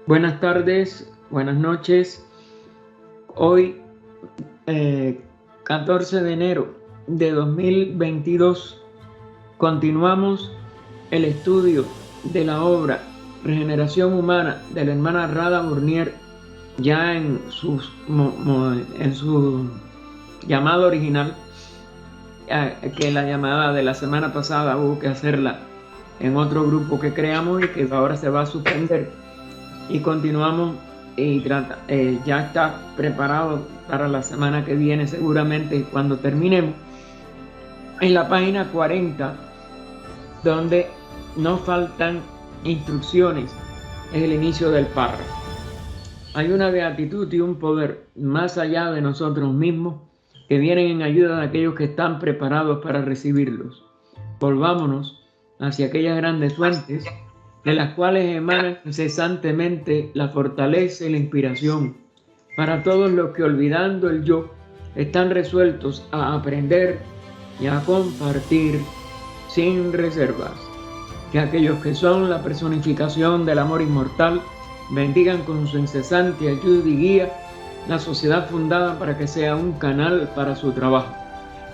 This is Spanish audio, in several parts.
Buenas tardes, buenas noches. Hoy, 14 de enero de 2022, continuamos el estudio de la obra Regeneración Humana de la hermana Radha Burnier, ya en su llamada original, que la llamada de la semana pasada hubo que hacerla en otro grupo que creamos y que ahora se va a suspender. Y continuamos y ya está preparado para la semana que viene, seguramente cuando terminemos, en la página 40, donde nos faltan instrucciones, es el inicio del párrafo. Hay una beatitud y un poder más allá de nosotros mismos que vienen en ayuda de aquellos que están preparados para recibirlos. Volvámonos hacia aquellas grandes fuentes de las cuales emanan incesantemente la fortaleza y la inspiración para todos los que, olvidando el yo, están resueltos a aprender y a compartir sin reservas. Que aquellos que son la personificación del amor inmortal bendigan con su incesante ayuda y guía la sociedad fundada para que sea un canal para su trabajo.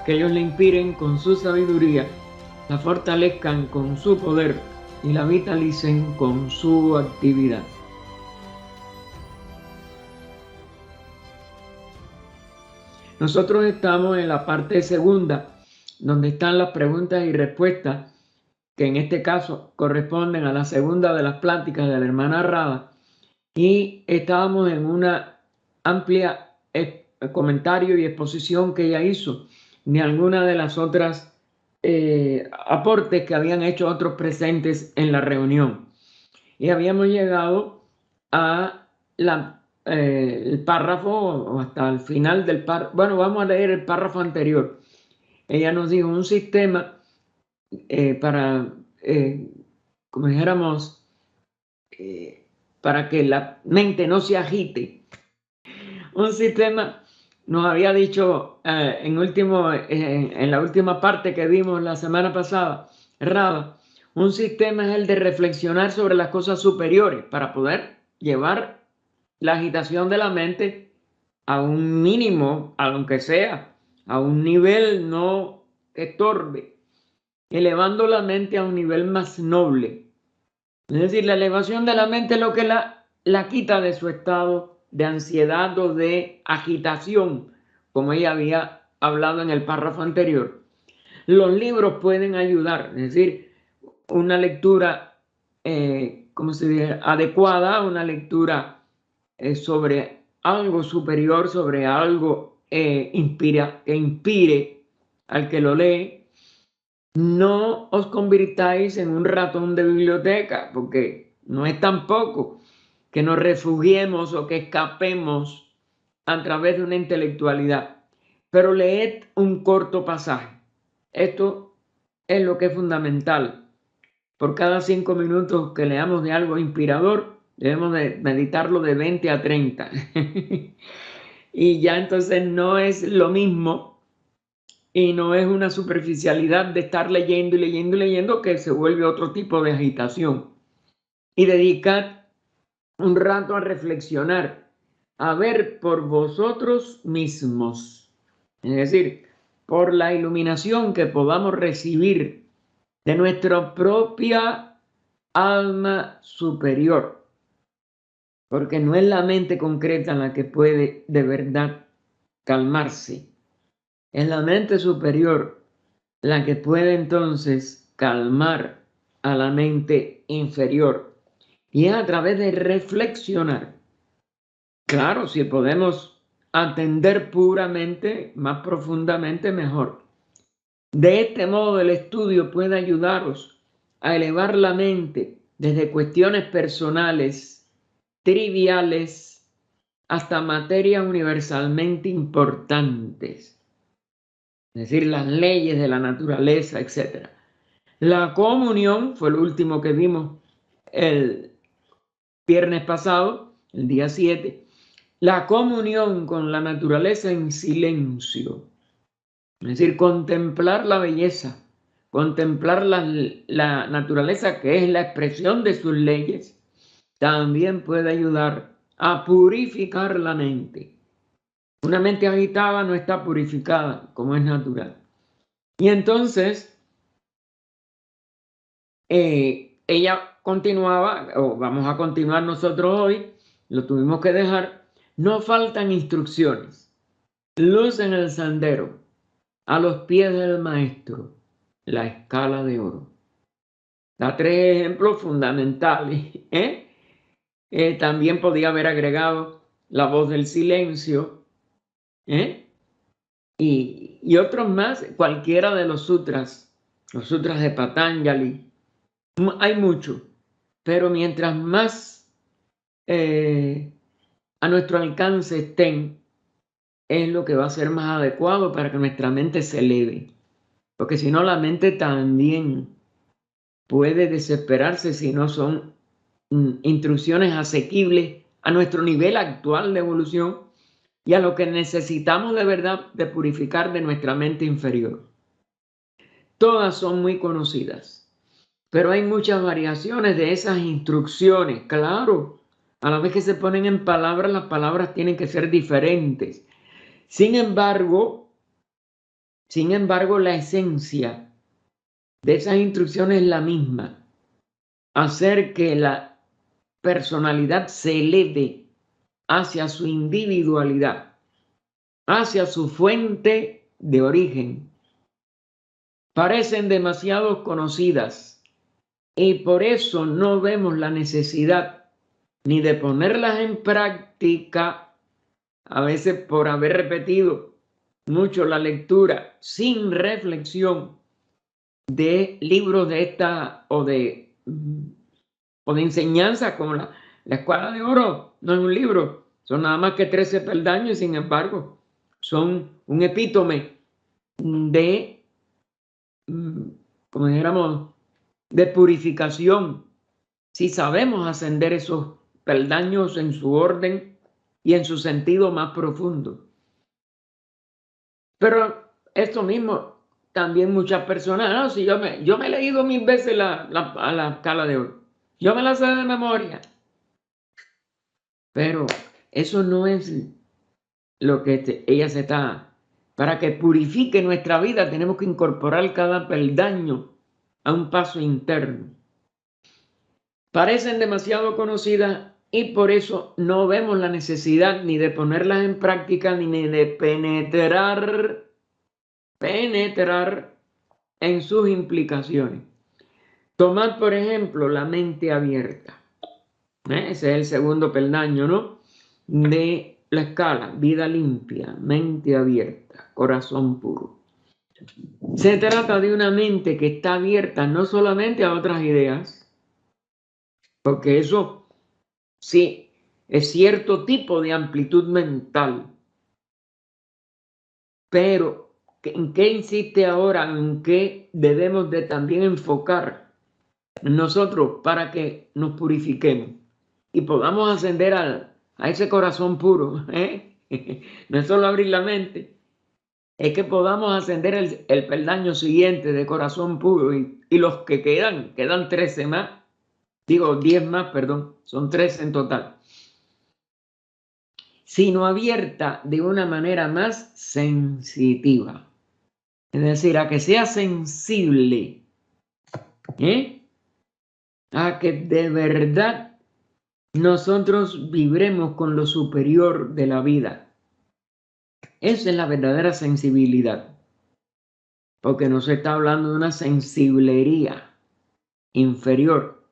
Que ellos le inspiren con su sabiduría, la fortalezcan con su poder y la vitalicen con su actividad. Nosotros estamos en la parte segunda, donde están las preguntas y respuestas, que en este caso corresponden a la segunda de las pláticas de la hermana Radha, y estábamos en una amplia comentario y exposición que ella hizo de algunas de las otras aportes que habían hecho otros presentes en la reunión. Y habíamos llegado a el párrafo, o hasta el final del párrafo. Bueno, vamos a leer el párrafo anterior. Ella nos dijo un sistema para, como dijéramos, para que la mente no se agite. Un sistema, nos había dicho en la última parte que vimos la semana pasada, Rada, un sistema es el de reflexionar sobre las cosas superiores para poder llevar la agitación de la mente a un mínimo, aunque sea, a un nivel no estorbe, elevando la mente a un nivel más noble. Es decir, la elevación de la mente es lo que la quita de su estado de ansiedad o de agitación, como ella había hablado en el párrafo anterior. Los libros pueden ayudar, es decir, una lectura, ¿cómo se dice?, adecuada, una lectura sobre algo superior, sobre algo que inspire al que lo lee. No os convirtáis en un ratón de biblioteca, porque no es tampoco que nos refugiemos o que escapemos a través de una intelectualidad, pero leed un corto pasaje. Esto es lo que es fundamental. Por cada 5 minutos que leamos de algo inspirador, debemos de meditarlo de 20 a 30. Y ya entonces no es lo mismo y no es una superficialidad de estar leyendo y leyendo y leyendo, que se vuelve otro tipo de agitación. Y dedicad un rato a reflexionar, a ver por vosotros mismos, es decir, por la iluminación que podamos recibir de nuestra propia alma superior, porque no es la mente concreta la que puede de verdad calmarse, es la mente superior la que puede entonces calmar a la mente inferior. Y es a través de reflexionar. Claro, si podemos atender puramente, más profundamente, mejor. De este modo, el estudio puede ayudaros a elevar la mente desde cuestiones personales, triviales, hasta materias universalmente importantes. Es decir, las leyes de la naturaleza, etc. La comunión fue lo último que vimos el viernes pasado, el día 7. La comunión con la naturaleza en silencio. Es decir, contemplar la belleza, contemplar la naturaleza, que es la expresión de sus leyes, también puede ayudar a purificar la mente. Una mente agitada no está purificada como es natural. Y entonces ella continuaba, o vamos a continuar nosotros hoy, lo tuvimos que dejar. No faltan instrucciones. Luz en el sendero, a los pies del maestro, la escala de oro. Da 3 ejemplos fundamentales. También podía haber agregado la voz del silencio, y otros más, cualquiera de los sutras de Patanjali. Hay mucho, pero mientras más a nuestro alcance estén, es lo que va a ser más adecuado para que nuestra mente se eleve. Porque si no, la mente también puede desesperarse si no son instrucciones asequibles a nuestro nivel actual de evolución y a lo que necesitamos de verdad de purificar de nuestra mente inferior. Todas son muy conocidas, pero hay muchas variaciones de esas instrucciones. Claro, a la vez que se ponen en palabras, las palabras tienen que ser diferentes. Sin embargo, la esencia de esas instrucciones es la misma: hacer que la personalidad se eleve hacia su individualidad, hacia su fuente de origen. Parecen demasiado conocidas y por eso no vemos la necesidad ni de ponerlas en práctica, a veces por haber repetido mucho la lectura sin reflexión de libros de esta o de enseñanza como la Escuela de Oro. No es un libro, son nada más que 13 peldaños y sin embargo son un epítome de, como dijéramos, de purificación, si sabemos ascender esos peldaños en su orden y en su sentido más profundo. Pero esto mismo, también muchas personas, no, si yo me he leído 1000 veces la Escala de Oro, yo me la sé de memoria, pero eso no es lo que ella se está. Para que purifique nuestra vida tenemos que incorporar cada peldaño a un paso interno. Parecen demasiado conocidas y por eso no vemos la necesidad ni de ponerlas en práctica ni de penetrar en sus implicaciones. Tomad, por ejemplo, la mente abierta. Ese es el segundo peldaño, ¿no? De la escala: vida limpia, mente abierta, corazón puro. Se trata de una mente que está abierta no solamente a otras ideas, porque eso sí es cierto tipo de amplitud mental, pero ¿en qué insiste ahora? ¿En qué debemos de también enfocar nosotros para que nos purifiquemos y podamos ascender a ese corazón puro? No es solo abrir la mente, es que podamos ascender el peldaño siguiente de corazón puro y los que quedan 13 más, digo 10 más, perdón, son 13 en total, sino abierta de una manera más sensitiva. Es decir, a que sea sensible, a que de verdad nosotros vibremos con lo superior de la vida. Esa es la verdadera sensibilidad, porque no se está hablando de una sensiblería inferior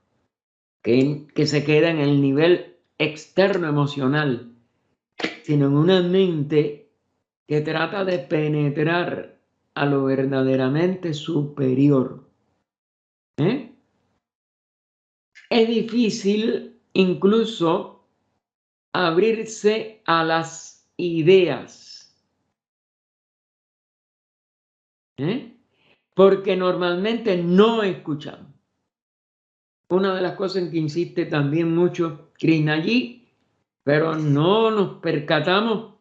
que se queda en el nivel externo emocional, sino en una mente que trata de penetrar a lo verdaderamente superior. Es difícil incluso abrirse a las ideas, porque normalmente no escuchamos. Una de las cosas en que insiste también mucho Krishnajit, pero no nos percatamos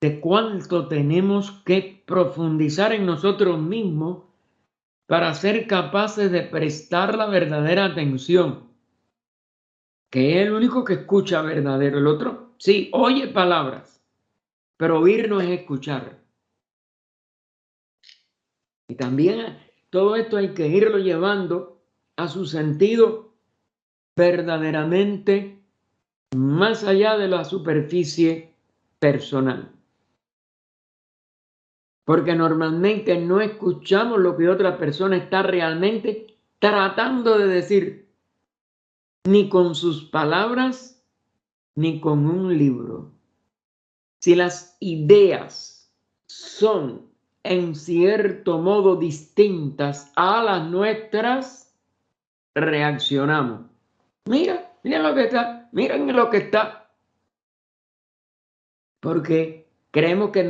de cuánto tenemos que profundizar en nosotros mismos para ser capaces de prestar la verdadera atención. que es el único que escucha verdadero. El otro, sí, oye palabras, pero oír no es escuchar. Y también todo esto hay que irlo llevando a su sentido verdaderamente más allá de la superficie personal. Porque normalmente no escuchamos lo que otra persona está realmente tratando de decir, ni con sus palabras, ni con un libro. Si las ideas son en cierto modo distintas a las nuestras, reaccionamos. Miren lo que está, miren lo que está. Porque creemos que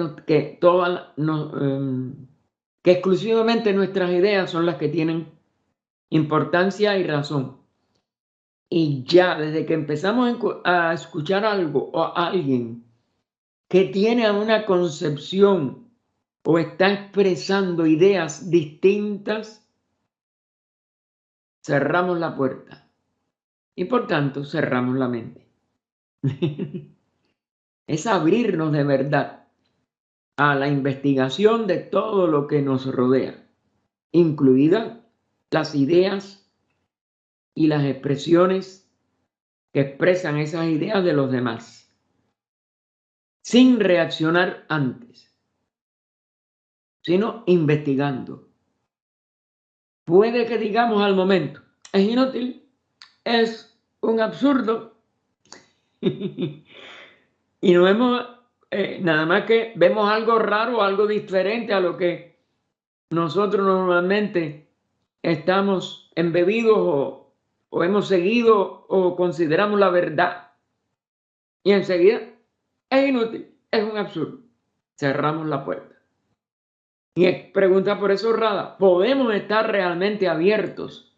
exclusivamente nuestras ideas son las que tienen importancia y razón. Y ya desde que empezamos a escuchar algo o a alguien que tiene una concepción o está expresando ideas distintas, cerramos la puerta y por tanto cerramos la mente. Es abrirnos de verdad a la investigación de todo lo que nos rodea, incluidas las ideas y las expresiones que expresan esas ideas de los demás, sin reaccionar antes, sino investigando. Puede que digamos al momento, es inútil, es un absurdo, y no vemos nada más que vemos algo raro, algo diferente a lo que nosotros normalmente estamos embebidos o hemos seguido o consideramos la verdad. Y enseguida es inútil, es un absurdo. Cerramos la puerta. Y pregunta por eso, Rada, ¿podemos estar realmente abiertos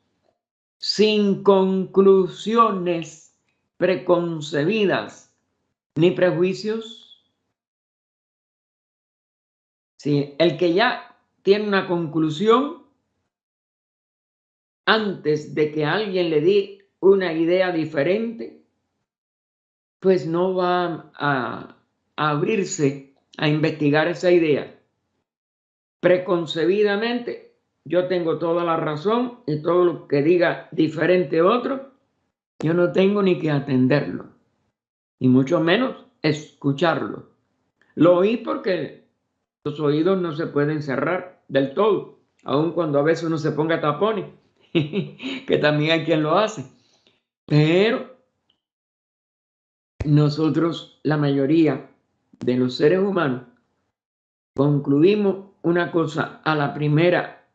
sin conclusiones preconcebidas ni prejuicios? Sí, el que ya tiene una conclusión antes de que alguien le dé una idea diferente, pues no va a abrirse a investigar esa idea. Preconcebidamente, yo tengo toda la razón y todo lo que diga diferente otro, yo no tengo ni que atenderlo, y mucho menos escucharlo. Lo oí porque los oídos no se pueden cerrar del todo, aun cuando a veces uno se ponga tapones, que también hay quien lo hace. Pero nosotros, la mayoría de los seres humanos, concluimos una cosa a la primera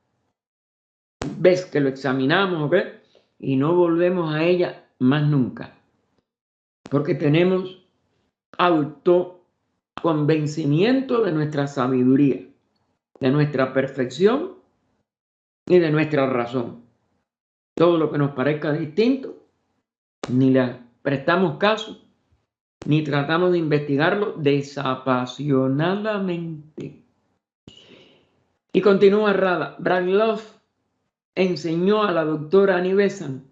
vez que lo examinamos, ¿ok? Y no volvemos a ella más nunca, porque tenemos autoconvencimiento de nuestra sabiduría, de nuestra perfección y de nuestra razón. Todo lo que nos parezca distinto, ni le prestamos caso, ni tratamos de investigarlo desapasionadamente. Y continúa Rada. Branislav enseñó a la doctora Annie Besant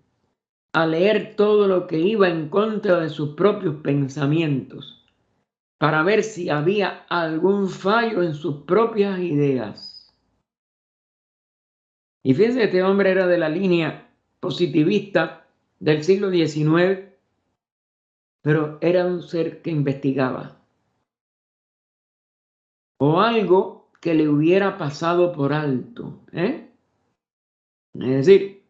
a leer todo lo que iba en contra de sus propios pensamientos para ver si había algún fallo en sus propias ideas. Y fíjense, este hombre era de la línea positivista del siglo XIX, pero era un ser que investigaba. O algo que le hubiera pasado por alto. Es decir,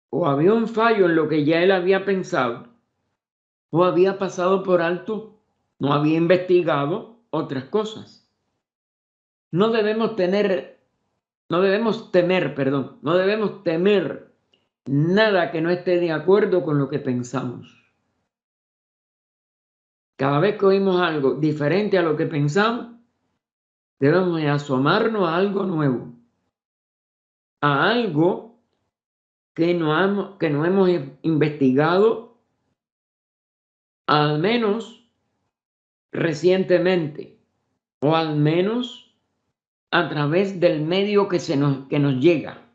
o había un fallo en lo que ya él había pensado, o había pasado por alto, no había investigado otras cosas. No debemos temer nada que no esté de acuerdo con lo que pensamos. Cada vez que oímos algo diferente a lo que pensamos, debemos asomarnos a algo nuevo, a algo que no hemos investigado, al menos recientemente, o al menos a través del medio que nos llega.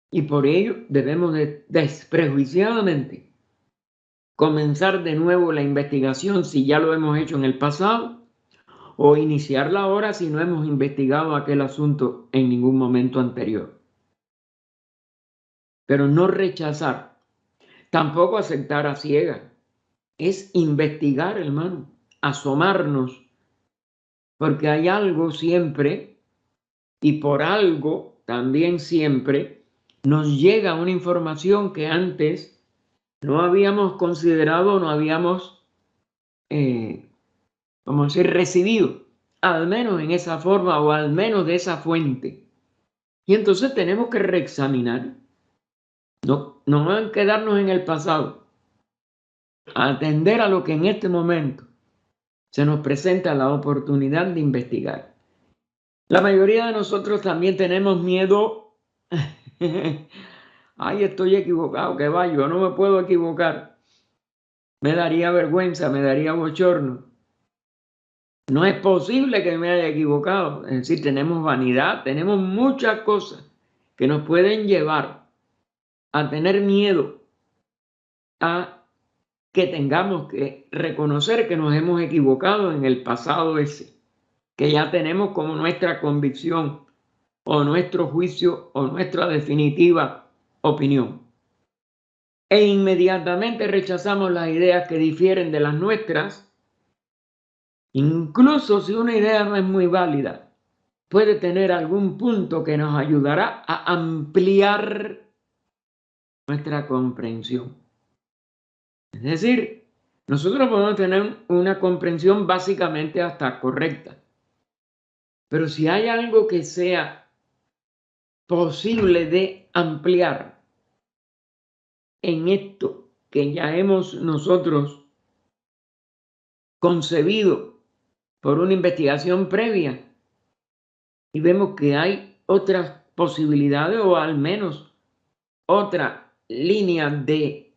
Y por ello debemos desprejuiciadamente comenzar de nuevo la investigación si ya lo hemos hecho en el pasado, o iniciarla ahora si no hemos investigado aquel asunto en ningún momento anterior. Pero no rechazar, tampoco aceptar a ciegas, es investigar, hermano, asomarnos, porque hay algo siempre, y por algo también siempre nos llega una información que antes no habíamos considerado, no habíamos, vamos a decir, recibido, al menos en esa forma o al menos de esa fuente. Y entonces tenemos que reexaminar, no van a quedarnos en el pasado, atender a lo que en este momento se nos presenta la oportunidad de investigar. La mayoría de nosotros también tenemos miedo. Ay, estoy equivocado, que va, yo no me puedo equivocar. Me daría vergüenza, me daría bochorno. No es posible que me haya equivocado. Es decir, tenemos vanidad, tenemos muchas cosas que nos pueden llevar a tener miedo, a que tengamos que reconocer que nos hemos equivocado en el pasado ese, que ya tenemos como nuestra convicción o nuestro juicio o nuestra definitiva opinión. E inmediatamente rechazamos las ideas que difieren de las nuestras, incluso si una idea no es muy válida, puede tener algún punto que nos ayudará a ampliar nuestra comprensión. Es decir, nosotros podemos tener una comprensión básicamente hasta correcta, pero si hay algo que sea posible de ampliar en esto que ya hemos nosotros concebido por una investigación previa y vemos que hay otras posibilidades o al menos otra línea de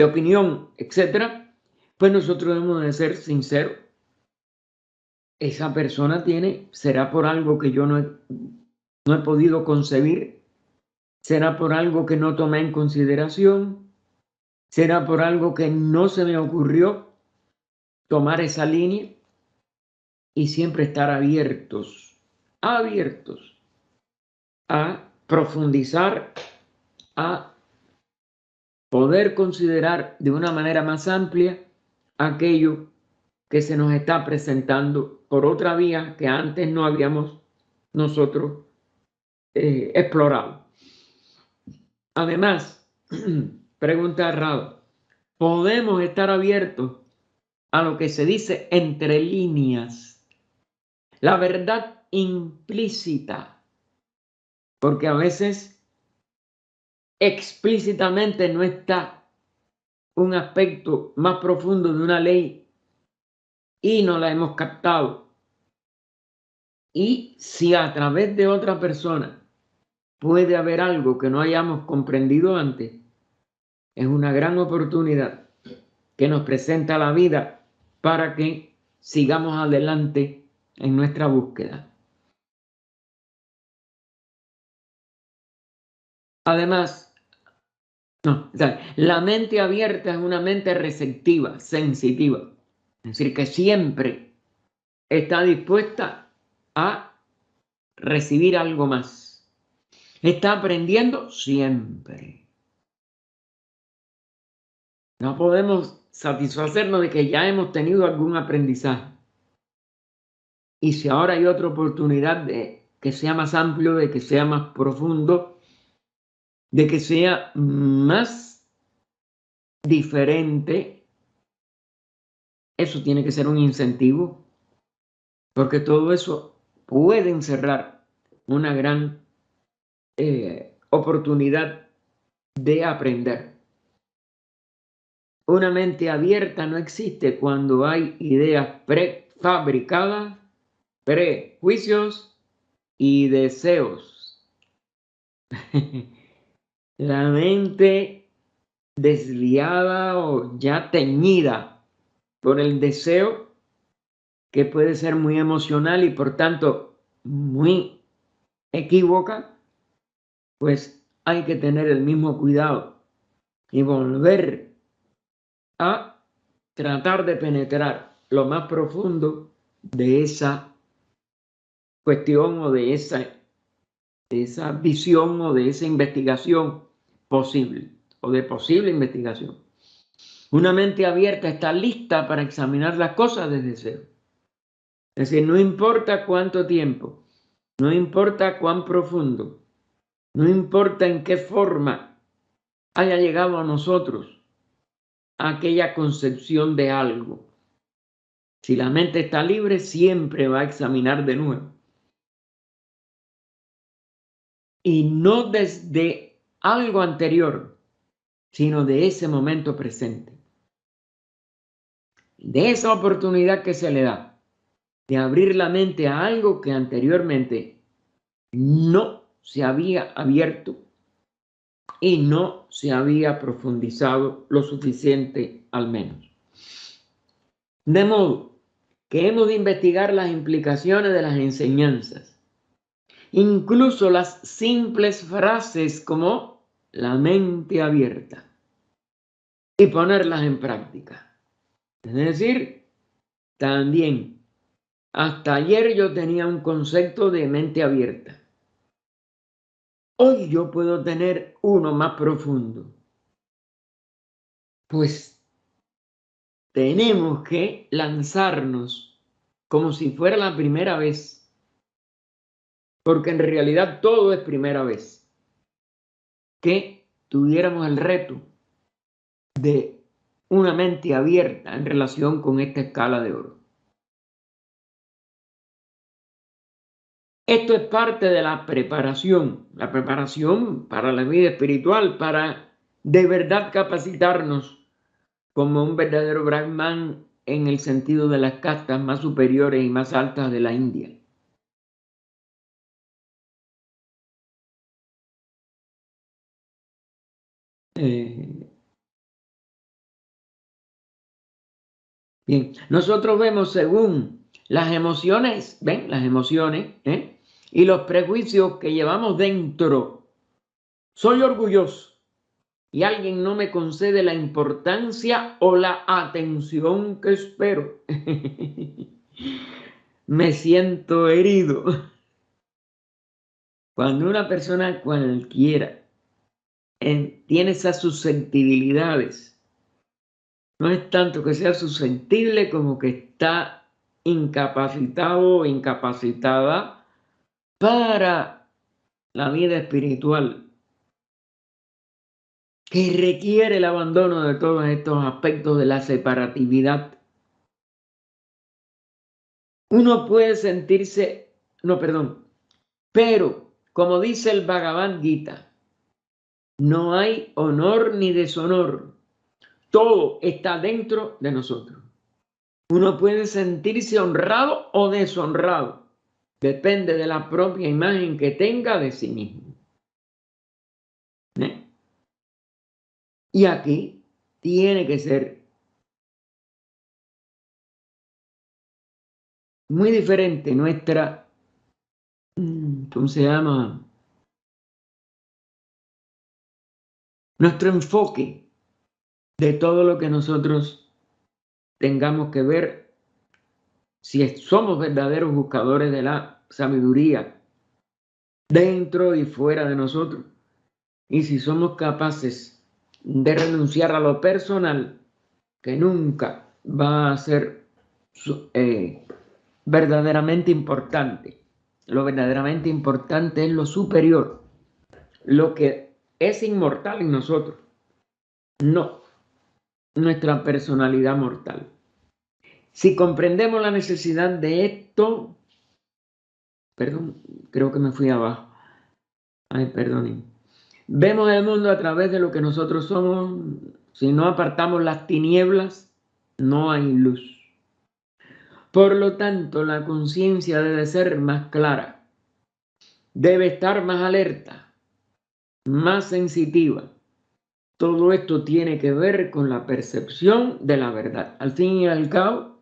opinión, etcétera, pues nosotros debemos de ser sinceros. Esa persona será por algo que yo no he podido concebir, será por algo que no tomé en consideración, será por algo que no se me ocurrió tomar esa línea, y siempre estar abiertos a profundizar, a poder considerar de una manera más amplia aquello que se nos está presentando por otra vía que antes no habíamos nosotros explorado. Además, pregunta errada, podemos estar abiertos a lo que se dice entre líneas, la verdad implícita, porque a veces explícitamente no está un aspecto más profundo de una ley y no la hemos captado. Y si a través de otra persona puede haber algo que no hayamos comprendido antes, es una gran oportunidad que nos presenta la vida para que sigamos adelante en nuestra búsqueda. Además, la mente abierta es una mente receptiva, sensitiva. Es decir, que siempre está dispuesta a recibir algo más. Está aprendiendo siempre. No podemos satisfacernos de que ya hemos tenido algún aprendizaje. Y si ahora hay otra oportunidad de que sea más amplio, de que sea más profundo, de que sea más diferente, eso tiene que ser un incentivo, porque todo eso puede encerrar una gran oportunidad de aprender. Una mente abierta no existe cuando hay ideas prefabricadas, prejuicios y deseos. La mente desviada o ya teñida por el deseo, que puede ser muy emocional y por tanto muy equívoca, pues hay que tener el mismo cuidado y volver a tratar de penetrar lo más profundo de esa cuestión o de esa visión o de esa investigación posible o de posible investigación. Una mente abierta está lista para examinar las cosas desde cero. Es decir, no importa cuánto tiempo, no importa cuán profundo, no importa en qué forma haya llegado a nosotros aquella concepción de algo. Si la mente está libre, siempre va a examinar de nuevo. Y no desde algo anterior, sino de ese momento presente. De esa oportunidad que se le da de abrir la mente a algo que anteriormente no se había abierto y no se había profundizado lo suficiente al menos. De modo que hemos de investigar las implicaciones de las enseñanzas, incluso las simples frases como la mente abierta, y ponerlas en práctica. Es decir, también, hasta ayer yo tenía un concepto de mente abierta. Hoy yo puedo tener uno más profundo. Pues tenemos que lanzarnos como si fuera la primera vez, porque en realidad todo es primera vez, que tuviéramos el reto de una mente abierta en relación con esta escala de oro. Esto es parte de la preparación para la vida espiritual, para de verdad capacitarnos como un verdadero Brahman en el sentido de las castas más superiores y más altas de la India. Bien, nosotros vemos según las emociones, ¿ven? Las emociones, y los prejuicios que llevamos dentro. Soy orgulloso y alguien no me concede la importancia o la atención que espero. Me siento herido. Cuando una persona cualquiera tiene esas susceptibilidades, no es tanto que sea susceptible como que está incapacitado o incapacitada para la vida espiritual, que requiere el abandono de todos estos aspectos de la separatividad. Uno puede sentirse, no, perdón, pero como dice el Bhagavad Gita, no hay honor ni deshonor, todo está dentro de nosotros. Uno puede sentirse honrado o deshonrado, depende de la propia imagen que tenga de sí mismo. Y aquí tiene que ser muy diferente nuestra, ¿cómo se llama? Nuestro enfoque de todo lo que nosotros tengamos que ver, si somos verdaderos buscadores de la sabiduría dentro y fuera de nosotros, y si somos capaces de renunciar a lo personal, que nunca va a ser verdaderamente importante. Lo verdaderamente importante es lo superior, lo que es inmortal en nosotros, no nuestra personalidad mortal. Si comprendemos la necesidad de esto, perdón, creo que me fui abajo. Ay, perdonen. Vemos el mundo a través de lo que nosotros somos. Si no apartamos las tinieblas, no hay luz. Por lo tanto, la conciencia debe ser más clara, debe estar más alerta, más sensitiva. Todo esto tiene que ver con la percepción de la verdad. Al fin y al cabo,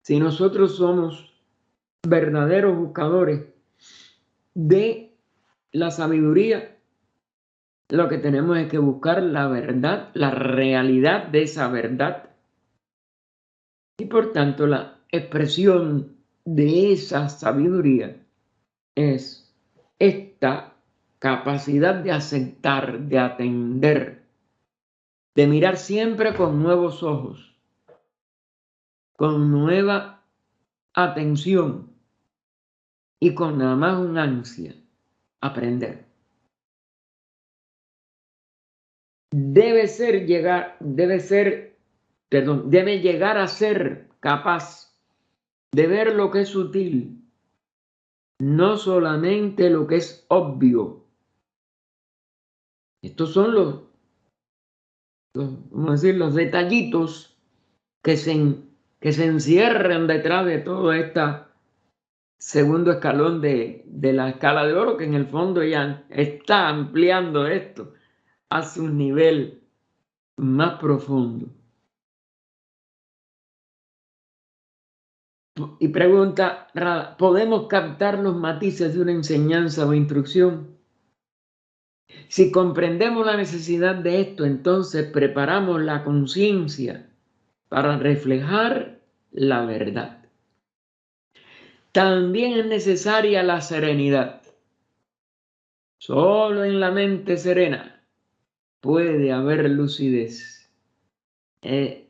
si nosotros somos verdaderos buscadores de la sabiduría, lo que tenemos es que buscar la verdad, la realidad de esa verdad. Y por tanto, la expresión de esa sabiduría es esta capacidad de aceptar, de atender, de mirar siempre con nuevos ojos, con nueva atención y con nada más un ansia, aprender. Debe llegar a ser capaz de ver lo que es sutil, no solamente lo que es obvio. Estos son vamos a decir, los detallitos que se encierran detrás de todo este segundo escalón de la escala de oro, que en el fondo ya está ampliando esto hacia un nivel más profundo. Y pregunta, ¿podemos captar los matices de una enseñanza o instrucción? Si comprendemos la necesidad de esto, entonces preparamos la conciencia para reflejar la verdad. También es necesaria la serenidad. Solo en la mente serena puede haber lucidez. El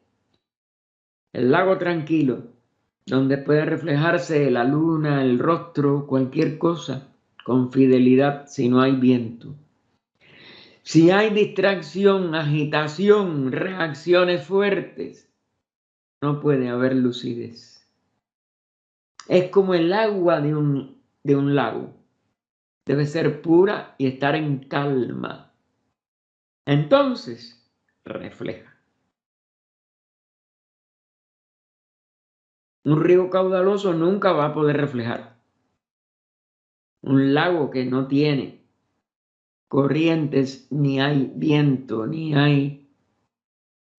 lago tranquilo, donde puede reflejarse la luna, el rostro, cualquier cosa, con fidelidad si no hay viento. Si hay distracción, agitación, reacciones fuertes, no puede haber lucidez. Es como el agua de un lago. Debe ser pura y estar en calma. Entonces, refleja. Un río caudaloso nunca va a poder reflejar. Un lago que no tiene corrientes, ni hay viento, ni hay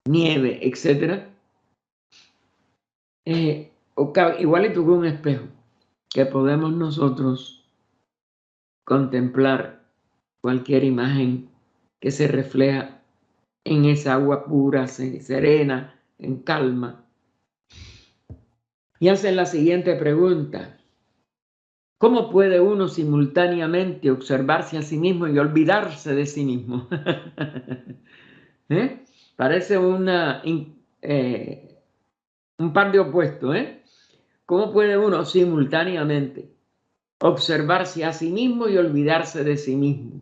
nieve, etc. Igualito que un espejo, que podemos nosotros contemplar cualquier imagen que se refleja en esa agua pura, serena, en calma. Y hacen la siguiente pregunta. ¿Cómo puede uno simultáneamente observarse a sí mismo y olvidarse de sí mismo? Parece un par de opuestos. ¿Cómo puede uno simultáneamente observarse a sí mismo y olvidarse de sí mismo?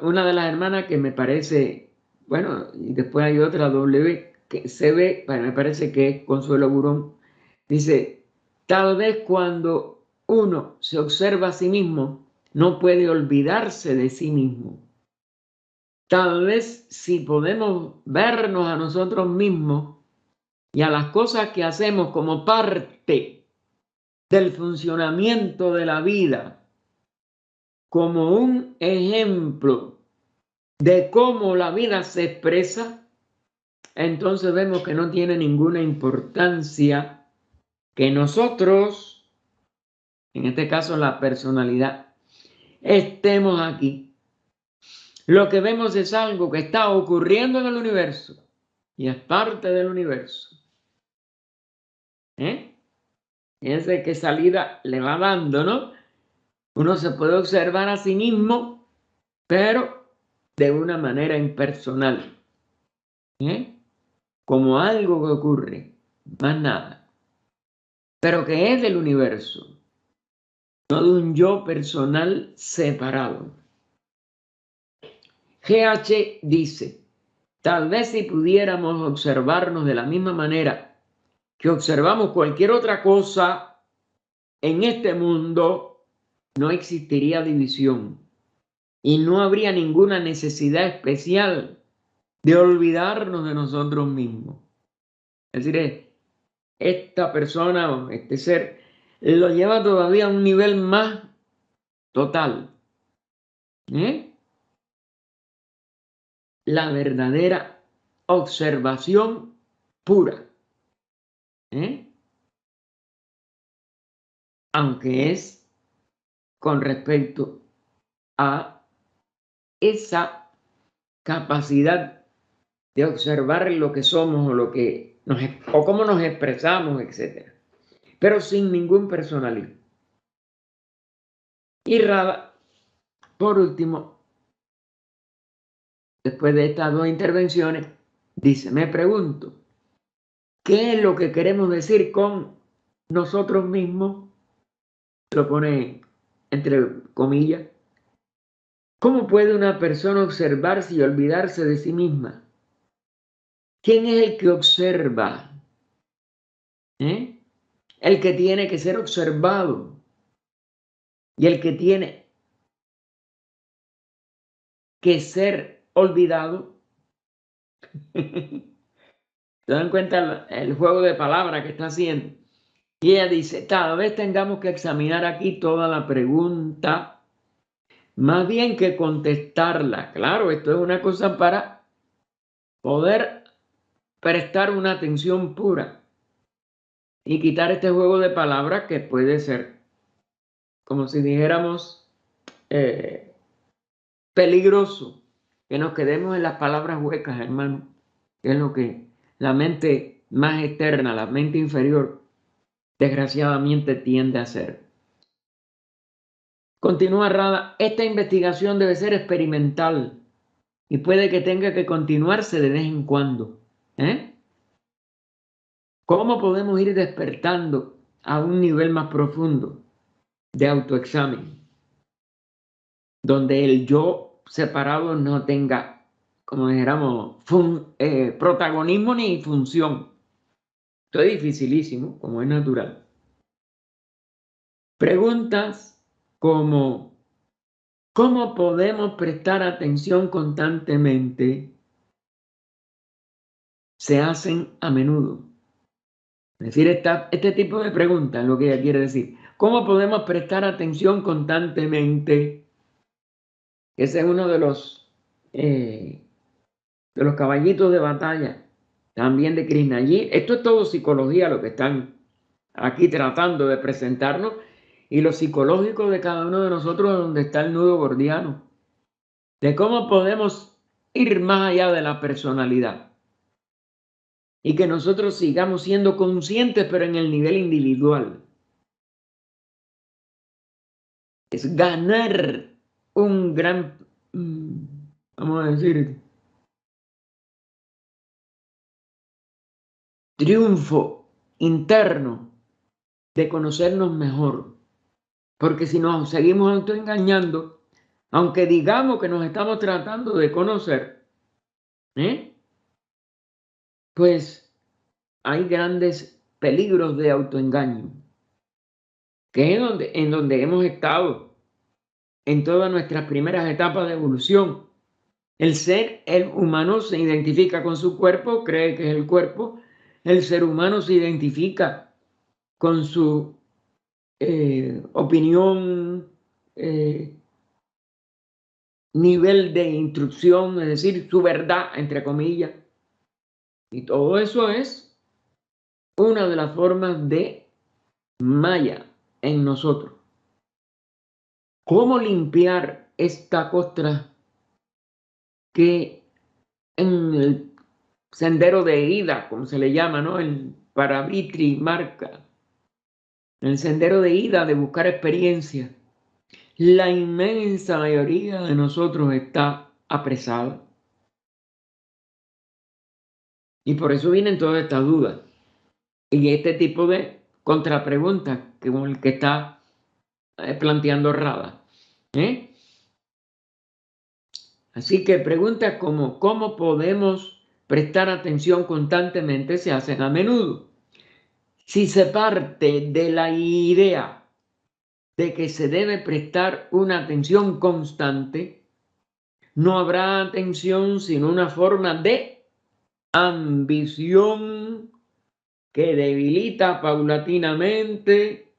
Una de las hermanas que me parece, bueno, y después hay otra, W, que se ve, me parece que es Consuelo Burón, dice, tal vez cuando uno se observa a sí mismo, no puede olvidarse de sí mismo. Tal vez si podemos vernos a nosotros mismos y a las cosas que hacemos como parte del funcionamiento de la vida, como un ejemplo de cómo la vida se expresa, entonces vemos que no tiene ninguna importancia que nosotros, en este caso la personalidad, estemos aquí. Lo que vemos es algo que está ocurriendo en el universo y es parte del universo. Fíjense qué salida le va dando, ¿no? Uno se puede observar a sí mismo, pero de una manera impersonal. Como algo que ocurre, más nada. Pero que es del universo, no de un yo personal separado. GH dice, tal vez si pudiéramos observarnos de la misma manera que observamos cualquier otra cosa en este mundo, no existiría división y no habría ninguna necesidad especial de olvidarnos de nosotros mismos. Es decir, esta persona o este ser lo lleva todavía a un nivel más total. La verdadera observación pura. Aunque es con respecto a esa capacidad de observar lo que somos o cómo nos expresamos, etc. Pero sin ningún personalismo. Y Rada, por último, después de estas dos intervenciones, dice, me pregunto, ¿qué es lo que queremos decir con nosotros mismos? Lo pone entre comillas. ¿Cómo puede una persona observarse y olvidarse de sí misma? ¿Quién es el que observa? El que tiene que ser observado y el que tiene que ser olvidado. ¿Se dan cuenta el juego de palabras que está haciendo? Y ella dice, cada vez tengamos que examinar aquí toda la pregunta, más bien que contestarla. Claro, esto es una cosa para poder prestar una atención pura y quitar este juego de palabras que puede ser, como si dijéramos, peligroso, que nos quedemos en las palabras huecas, hermano, que es lo que la mente más externa, la mente inferior, desgraciadamente tiende a hacer. Continúa Rada, esta investigación debe ser experimental y puede que tenga que continuarse de vez en cuando. ¿Cómo podemos ir despertando a un nivel más profundo de autoexamen, donde el yo separado no tenga, como dijéramos, protagonismo ni función? Esto es dificilísimo, como es natural. Preguntas como, ¿cómo podemos prestar atención constantemente? Se hacen a menudo. Es decir, este tipo de preguntas es lo que ella quiere decir. ¿Cómo podemos prestar atención constantemente? Ese es uno de los caballitos de batalla, también de Krishna. Allí, esto es todo psicología lo que están aquí tratando de presentarnos, y lo psicológico de cada uno de nosotros, donde está el nudo gordiano, de cómo podemos ir más allá de la personalidad y que nosotros sigamos siendo conscientes, pero en el nivel individual. Es ganar un gran, vamos a decir, triunfo interno de conocernos mejor. Porque si nos seguimos autoengañando, aunque digamos que nos estamos tratando de conocer, pues hay grandes peligros de autoengaño, que es en donde hemos estado en todas nuestras primeras etapas de evolución. El humano se identifica con su cuerpo, cree que es el cuerpo. El ser humano se identifica con su opinión, nivel de instrucción, es decir, su verdad, entre comillas. Y todo eso es una de las formas de Maya en nosotros. ¿Cómo limpiar esta costra que en el sendero de ida, como se le llama, ¿no? El Paravitri marca, el sendero de ida, de buscar experiencia? La inmensa mayoría de nosotros está apresada. Y por eso vienen todas estas dudas. Y este tipo de contrapreguntas, como el que está planteando Rada. Así que preguntas como ¿cómo podemos prestar atención constantemente? Se hacen a menudo. Si se parte de la idea de que se debe prestar una atención constante, no habrá atención sino una forma de ambición que debilita paulatinamente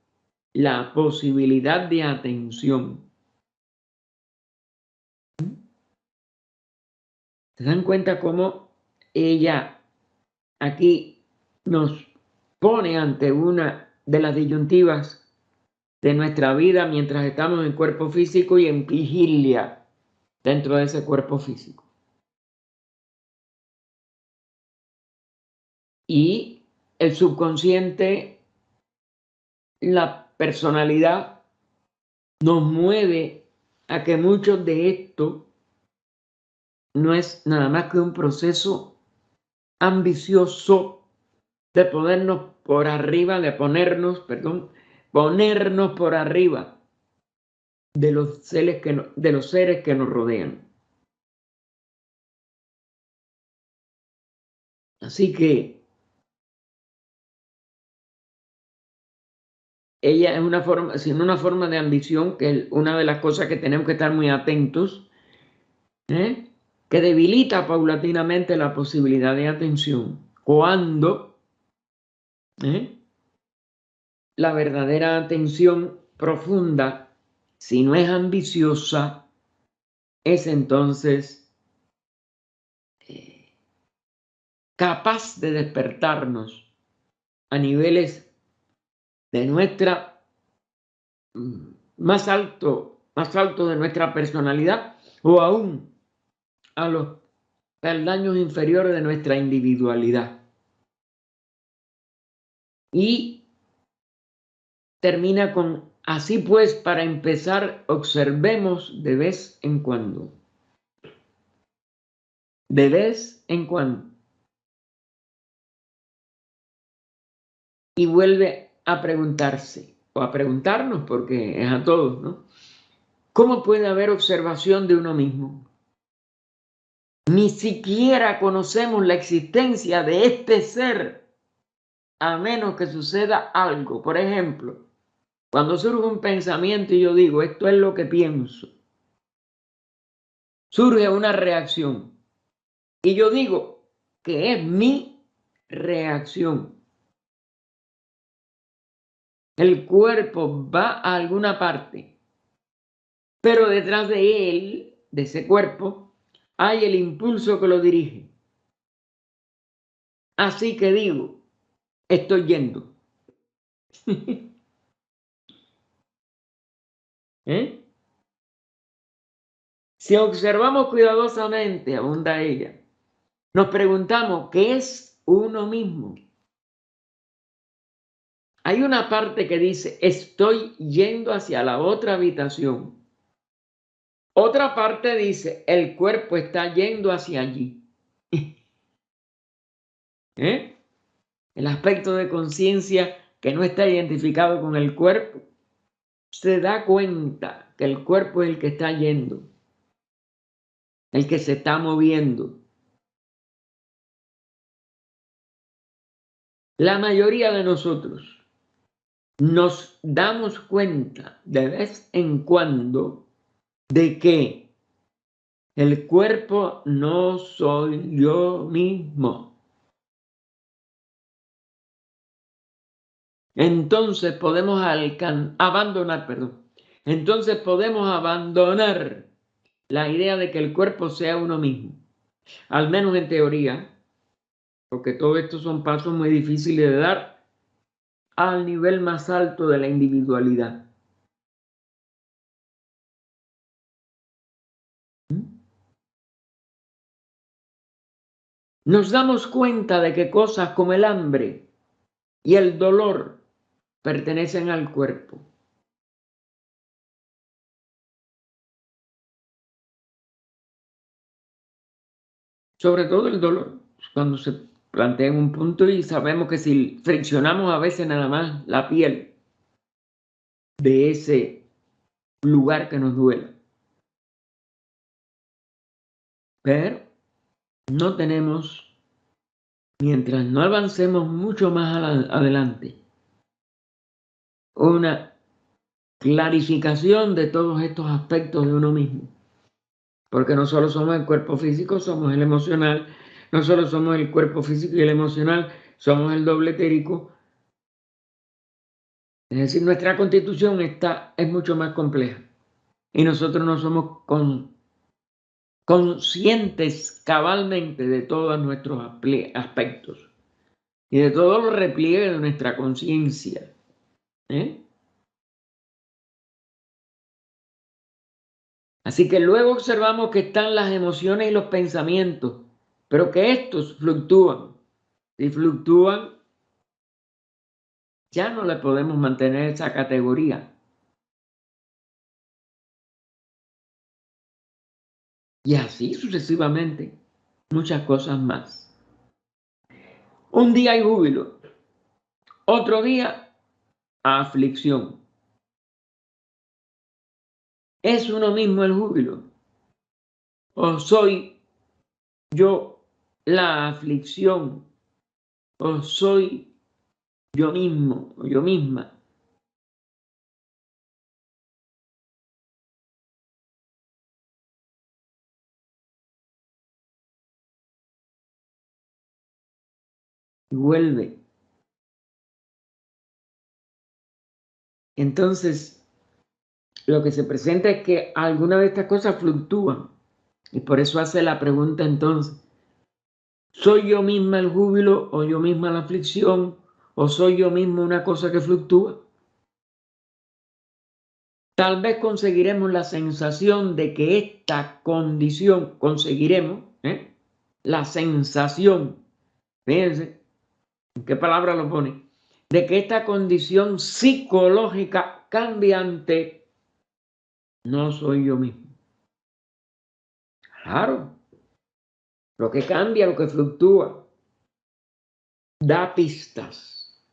la posibilidad de atención. ¿Se dan cuenta cómo ella aquí nos pone ante una de las disyuntivas de nuestra vida mientras estamos en cuerpo físico y en vigilia dentro de ese cuerpo físico. Y el subconsciente, la personalidad, nos mueve a que mucho de esto no es nada más que un proceso ambicioso de ponernos por arriba, ponernos por arriba de los seres que nos rodean. Así que ella es una forma, sin una forma de ambición, que es una de las cosas que tenemos que estar muy atentos, que debilita paulatinamente la posibilidad de atención. Cuando la verdadera atención profunda, si no es ambiciosa, es entonces capaz de despertarnos a niveles de nuestra más alto de nuestra personalidad, o aún a los peldaños inferiores de nuestra individualidad. Y termina con: así pues, para empezar, observemos de vez en cuando. De vez en cuando. Y vuelve a preguntarse, o a preguntarnos, porque es a todos, ¿no? ¿Cómo puede haber observación de uno mismo? Ni siquiera conocemos la existencia de este ser, a menos que suceda algo. Por ejemplo, cuando surge un pensamiento y yo digo, esto es lo que pienso, surge una reacción. Y yo digo que es mi reacción. El cuerpo va a alguna parte, pero detrás de él, de ese cuerpo, hay el impulso que lo dirige. Así que digo, estoy yendo. Si observamos cuidadosamente, abunda ella, nos preguntamos, ¿qué es uno mismo? Hay una parte que dice, estoy yendo hacia la otra habitación. Otra parte dice, el cuerpo está yendo hacia allí. El aspecto de conciencia que no está identificado con el cuerpo se da cuenta que el cuerpo es el que está yendo, el que se está moviendo. La mayoría de nosotros nos damos cuenta de vez en cuando de que el cuerpo no soy yo mismo. Entonces podemos abandonar la idea de que el cuerpo sea uno mismo, al menos en teoría, porque todo esto son pasos muy difíciles de dar al nivel más alto de la individualidad. Nos damos cuenta de que cosas como el hambre y el dolor pertenecen al cuerpo. Sobre todo el dolor, cuando se plantea en un punto y sabemos que si friccionamos a veces nada más la piel de ese lugar que nos duela. Pero no tenemos, mientras no avancemos mucho más adelante, una clarificación de todos estos aspectos de uno mismo. Porque no solo somos el cuerpo físico, somos el emocional. No solo somos el cuerpo físico y el emocional, somos el doble etérico. Es decir, nuestra constitución es mucho más compleja. Y nosotros no somos conscientes cabalmente de todos nuestros aspectos y de todos los repliegues de nuestra conciencia. Así que luego observamos que están las emociones y los pensamientos, pero que estos fluctúan. Si fluctúan, ya no le podemos mantener esa categoría. Y así sucesivamente, muchas cosas más. Un día hay júbilo, otro día aflicción. ¿Es uno mismo el júbilo? ¿O soy yo la aflicción? ¿O soy yo mismo o yo misma? Y vuelve. Entonces, lo que se presenta es que alguna de estas cosas fluctúan. Y por eso hace la pregunta entonces, ¿soy yo misma el júbilo o yo misma la aflicción? ¿O soy yo mismo una cosa que fluctúa? Tal vez conseguiremos la sensación de que esta condición, conseguiremos la sensación, fíjense, ¿en qué palabra lo pone? De que esta condición psicológica cambiante no soy yo mismo. Claro, lo que cambia, lo que fluctúa, da pistas,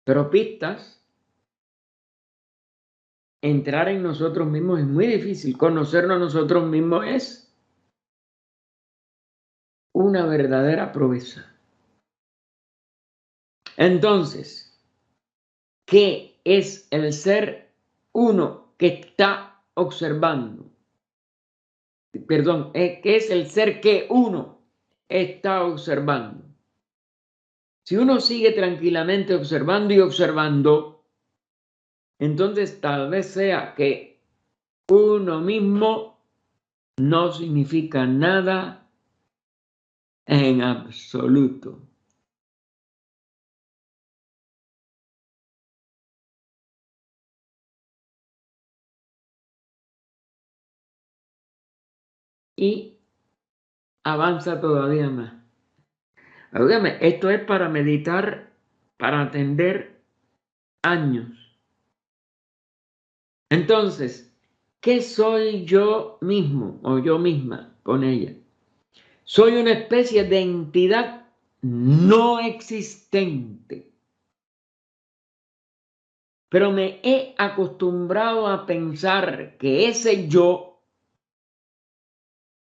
pero pistas, entrar en nosotros mismos es muy difícil, conocernos a nosotros mismos es una verdadera proeza. Entonces, ¿qué es el ser uno que está observando? Perdón, ¿qué es el ser que uno está observando? Si uno sigue tranquilamente observando y observando, entonces tal vez sea que uno mismo no significa nada en absoluto. Y avanza todavía más. Óigame, esto es para meditar, para atender años. Entonces, ¿qué soy yo mismo o yo misma con ella? Soy una especie de entidad no existente, pero me he acostumbrado a pensar que ese yo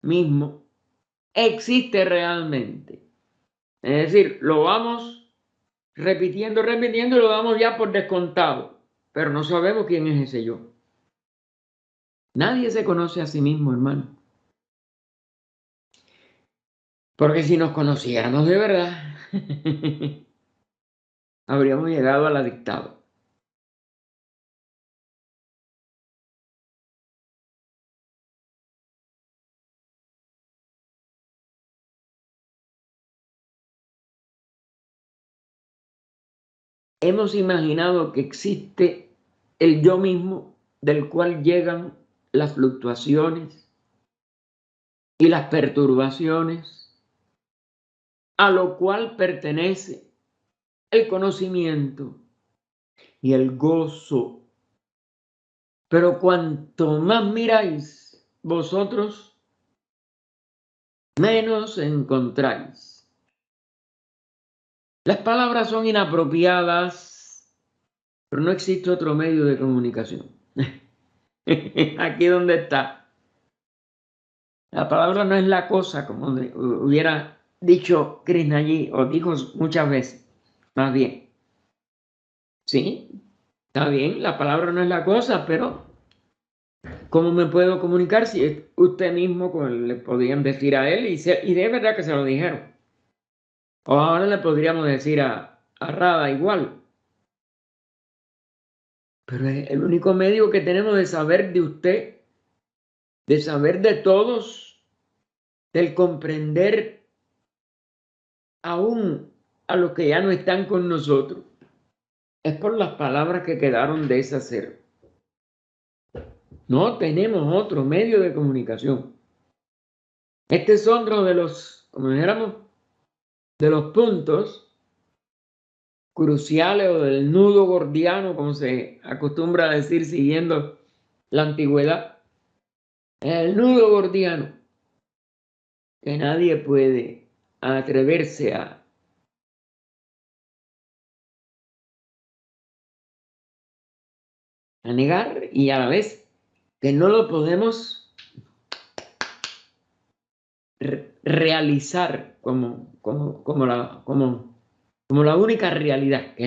mismo existe realmente. Es decir, lo vamos repitiendo, repitiendo y lo damos ya por descontado, pero no sabemos quién es ese yo. Nadie se conoce a sí mismo, hermano. Porque si nos conociéramos de verdad, habríamos llegado a la dictadura. Hemos imaginado que existe el yo mismo del cual llegan las fluctuaciones y las perturbaciones, a lo cual pertenece el conocimiento y el gozo. Pero cuanto más miráis vosotros, menos encontráis. Las palabras son inapropiadas, pero no existe otro medio de comunicación. Aquí donde está. La palabra no es la cosa, como hubiera dicho Krishna allí, o dijo muchas veces, más bien. Sí, está bien, la palabra no es la cosa, pero ¿cómo me puedo comunicar si es usted mismo le podían decir a él y de verdad que se lo dijeron? O ahora le podríamos decir a Radha igual. Pero es el único medio que tenemos de saber de usted, de saber de todos, del comprender aún a los que ya no están con nosotros, es por las palabras que quedaron de ese ser. No tenemos otro medio de comunicación. Este es otro de los, como dijéramos, de los puntos cruciales o del nudo gordiano, como se acostumbra a decir siguiendo la antigüedad. El nudo gordiano que nadie puede atreverse a negar, y a la vez que no lo podemos realizar como la única realidad, que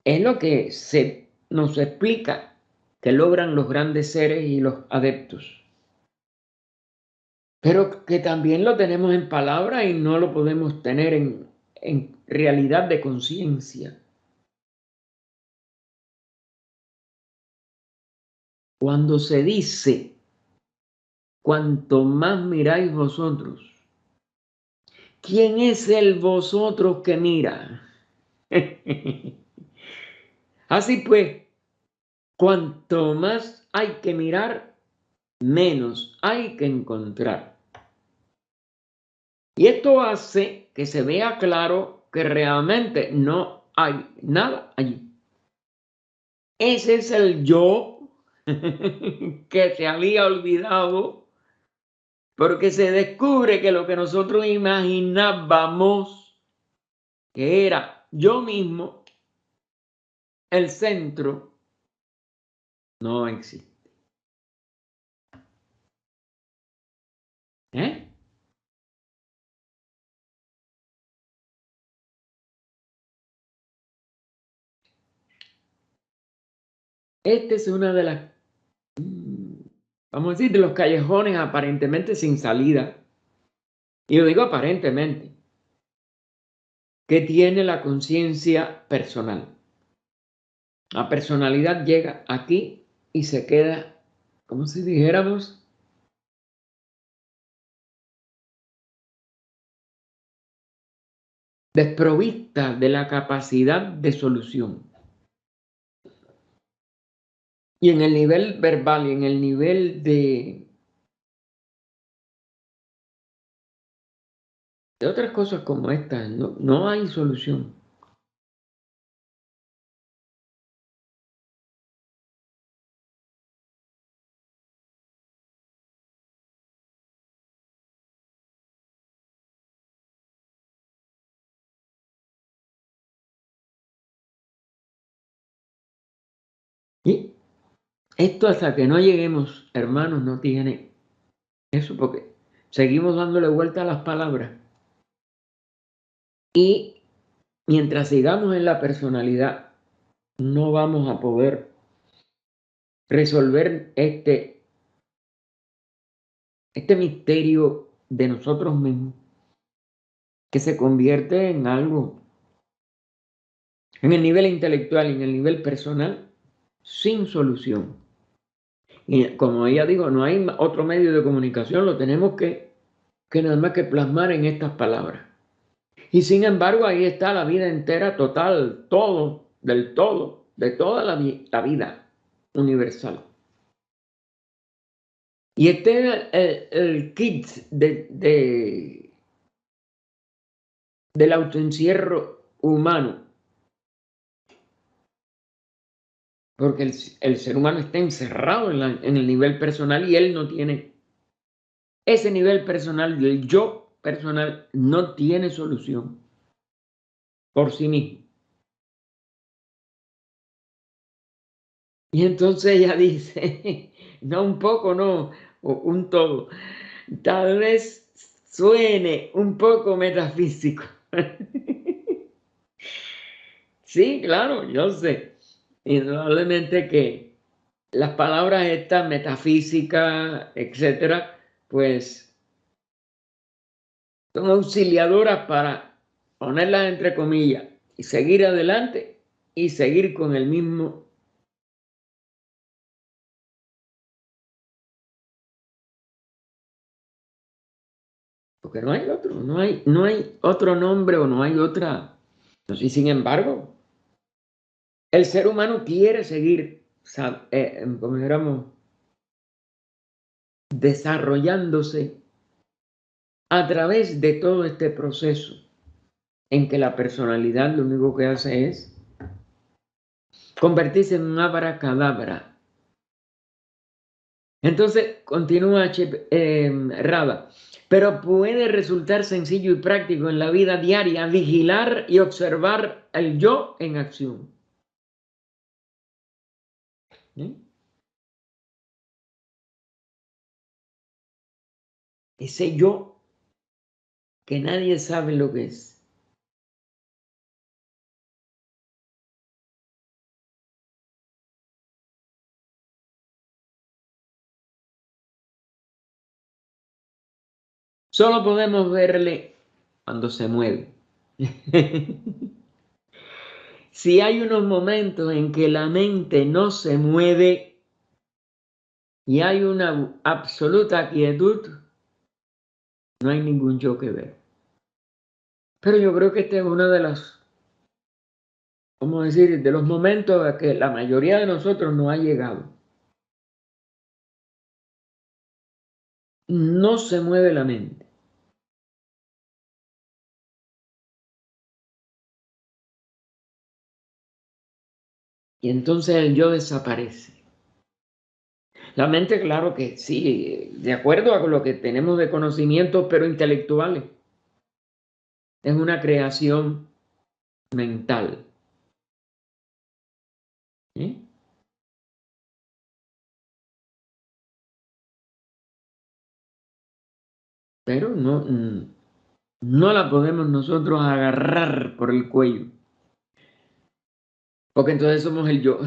es lo que se nos explica que logran los grandes seres y los adeptos. Pero que también lo tenemos en palabra y no lo podemos tener en realidad de conciencia. Cuando se dice, cuanto más miráis vosotros, ¿quién es el vosotros que mira? Así pues, cuanto más hay que mirar, menos hay que encontrar. Y esto hace que se vea claro que realmente no hay nada allí. Ese es el yo que se había olvidado, porque se descubre que lo que nosotros imaginábamos que era yo mismo, el centro, no existe. ¿Eh? Este es una de las, vamos a decir, de los callejones aparentemente sin salida. Y lo digo aparentemente, que tiene la conciencia personal. La personalidad llega aquí y se queda, como si dijéramos, desprovista de la capacidad de solución. Y en el nivel verbal y en el nivel de otras cosas como estas, no hay solución. Y esto hasta que no lleguemos, hermanos, no tiene eso, porque seguimos dándole vuelta a las palabras. Y mientras sigamos en la personalidad, no vamos a poder resolver este misterio de nosotros mismos, que se convierte en algo, en el nivel intelectual y en el nivel personal, sin solución. Y como ya digo, no hay otro medio de comunicación, lo tenemos que nada más que plasmar en estas palabras. Y sin embargo, ahí está la vida entera, total, todo, del todo, de toda la vida universal. Y este es el kit del autoencierro humano, porque el ser humano está encerrado en el nivel personal y él no tiene ese nivel personal del yo personal, no tiene solución por sí mismo. Y entonces ella dice, no un poco, no, un todo. Tal vez suene un poco metafísico. Sí, claro, yo sé. Indudablemente que las palabras estas, metafísicas, etcétera, pues son auxiliadoras para ponerlas entre comillas y seguir adelante y seguir con el mismo. Porque no hay otro, no hay otro nombre o no hay otra. Y sin embargo, el ser humano quiere seguir como dijéramos, desarrollándose a través de todo este proceso en que la personalidad lo único que hace es convertirse en un abracadabra. Entonces, continúa Rada, pero puede resultar sencillo y práctico en la vida diaria vigilar y observar el yo en acción. ¿Eh? Ese yo que nadie sabe lo que es. Solo podemos verle cuando se mueve. Si hay unos momentos en que la mente no se mueve y hay una absoluta quietud, no hay ningún yo que ver. Pero yo creo que este es uno de los, vamos a decir, de los momentos a que la mayoría de nosotros no ha llegado. No se mueve la mente. Y entonces el yo desaparece. La mente, claro que sí, de acuerdo a lo que tenemos de conocimientos, pero intelectuales. Es una creación mental. ¿Eh? Pero no, no la podemos nosotros agarrar por el cuello. Porque entonces somos el yo.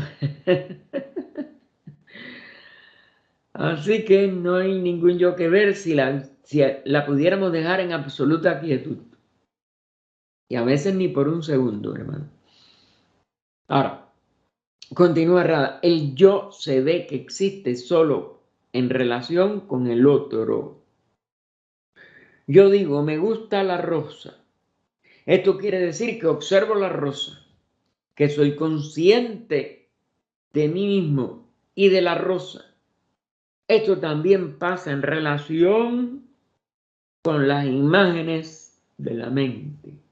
Así que no hay ningún yo que ver si la pudiéramos dejar en absoluta quietud. Y a veces ni por un segundo, hermano. Ahora, continúa Rada. El yo se ve que existe solo en relación con el otro. Yo digo, me gusta la rosa. Esto quiere decir que observo la rosa, que soy consciente de mí mismo y de la rosa. Esto también pasa en relación con las imágenes de la mente.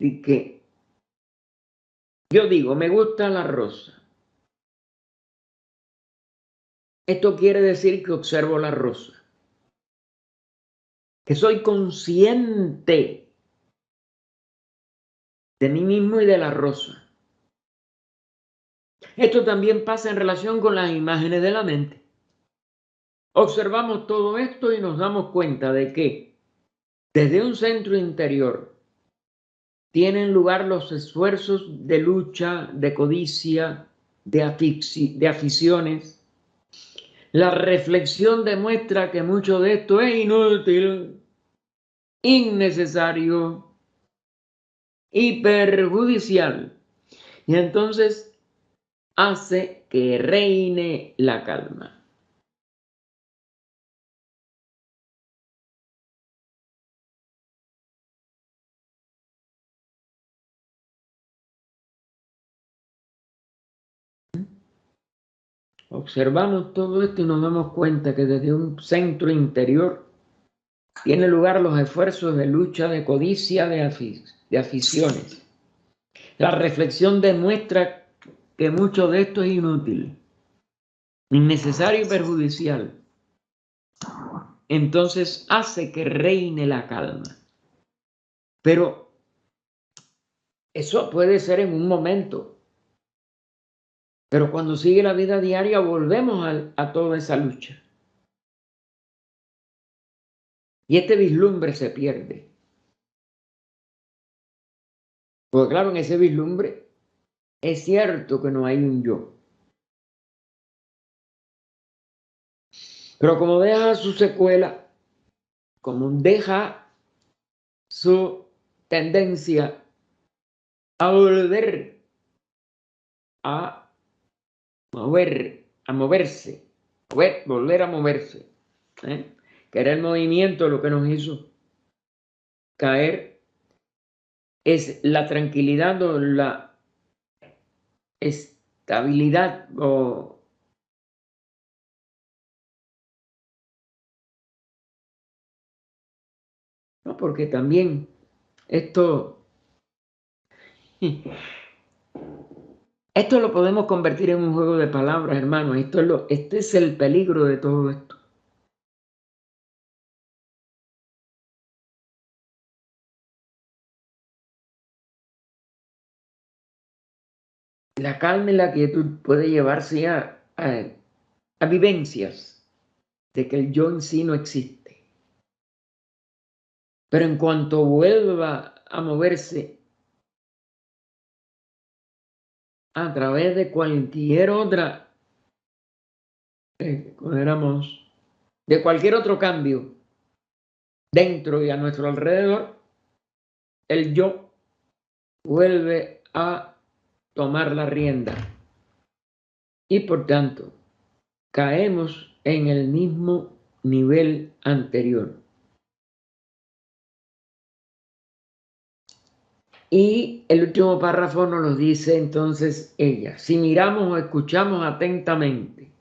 Y que yo digo, me gusta la rosa. Esto quiere decir que observo la rosa, que soy consciente de mí mismo y de la rosa. Esto también pasa en relación con las imágenes de la mente. Observamos todo esto y nos damos cuenta de que desde un centro interior tienen lugar los esfuerzos de lucha, de codicia, de aficiones. La reflexión demuestra que mucho de esto es inútil, innecesario y perjudicial. Y entonces hace que reine la calma. Observamos todo esto y nos damos cuenta que desde un centro interior tienen lugar los esfuerzos de lucha, de codicia, de aficiones. La reflexión demuestra que mucho de esto es inútil, innecesario y perjudicial. Entonces hace que reine la calma. Pero eso puede ser en un momento. Pero cuando sigue la vida diaria volvemos a toda esa lucha. Y este vislumbre se pierde. Porque claro, en ese vislumbre es cierto que no hay un yo. Pero como deja su secuela, como deja su tendencia a volver a moverse, volver a moverse, que era el movimiento lo que nos hizo caer, es la tranquilidad o la estabilidad o no, porque también esto lo podemos convertir en un juego de palabras, hermano. Este es el peligro de todo esto. La calma y la quietud puede llevarse a vivencias de que el yo en sí no existe. Pero en cuanto vuelva a moverse a través de cualquier otra, de cualquier otro cambio dentro y a nuestro alrededor, el yo vuelve a tomar la rienda. Y por tanto, caemos en el mismo nivel anterior. Y el último párrafo nos lo dice entonces ella. Si miramos o escuchamos atentamente,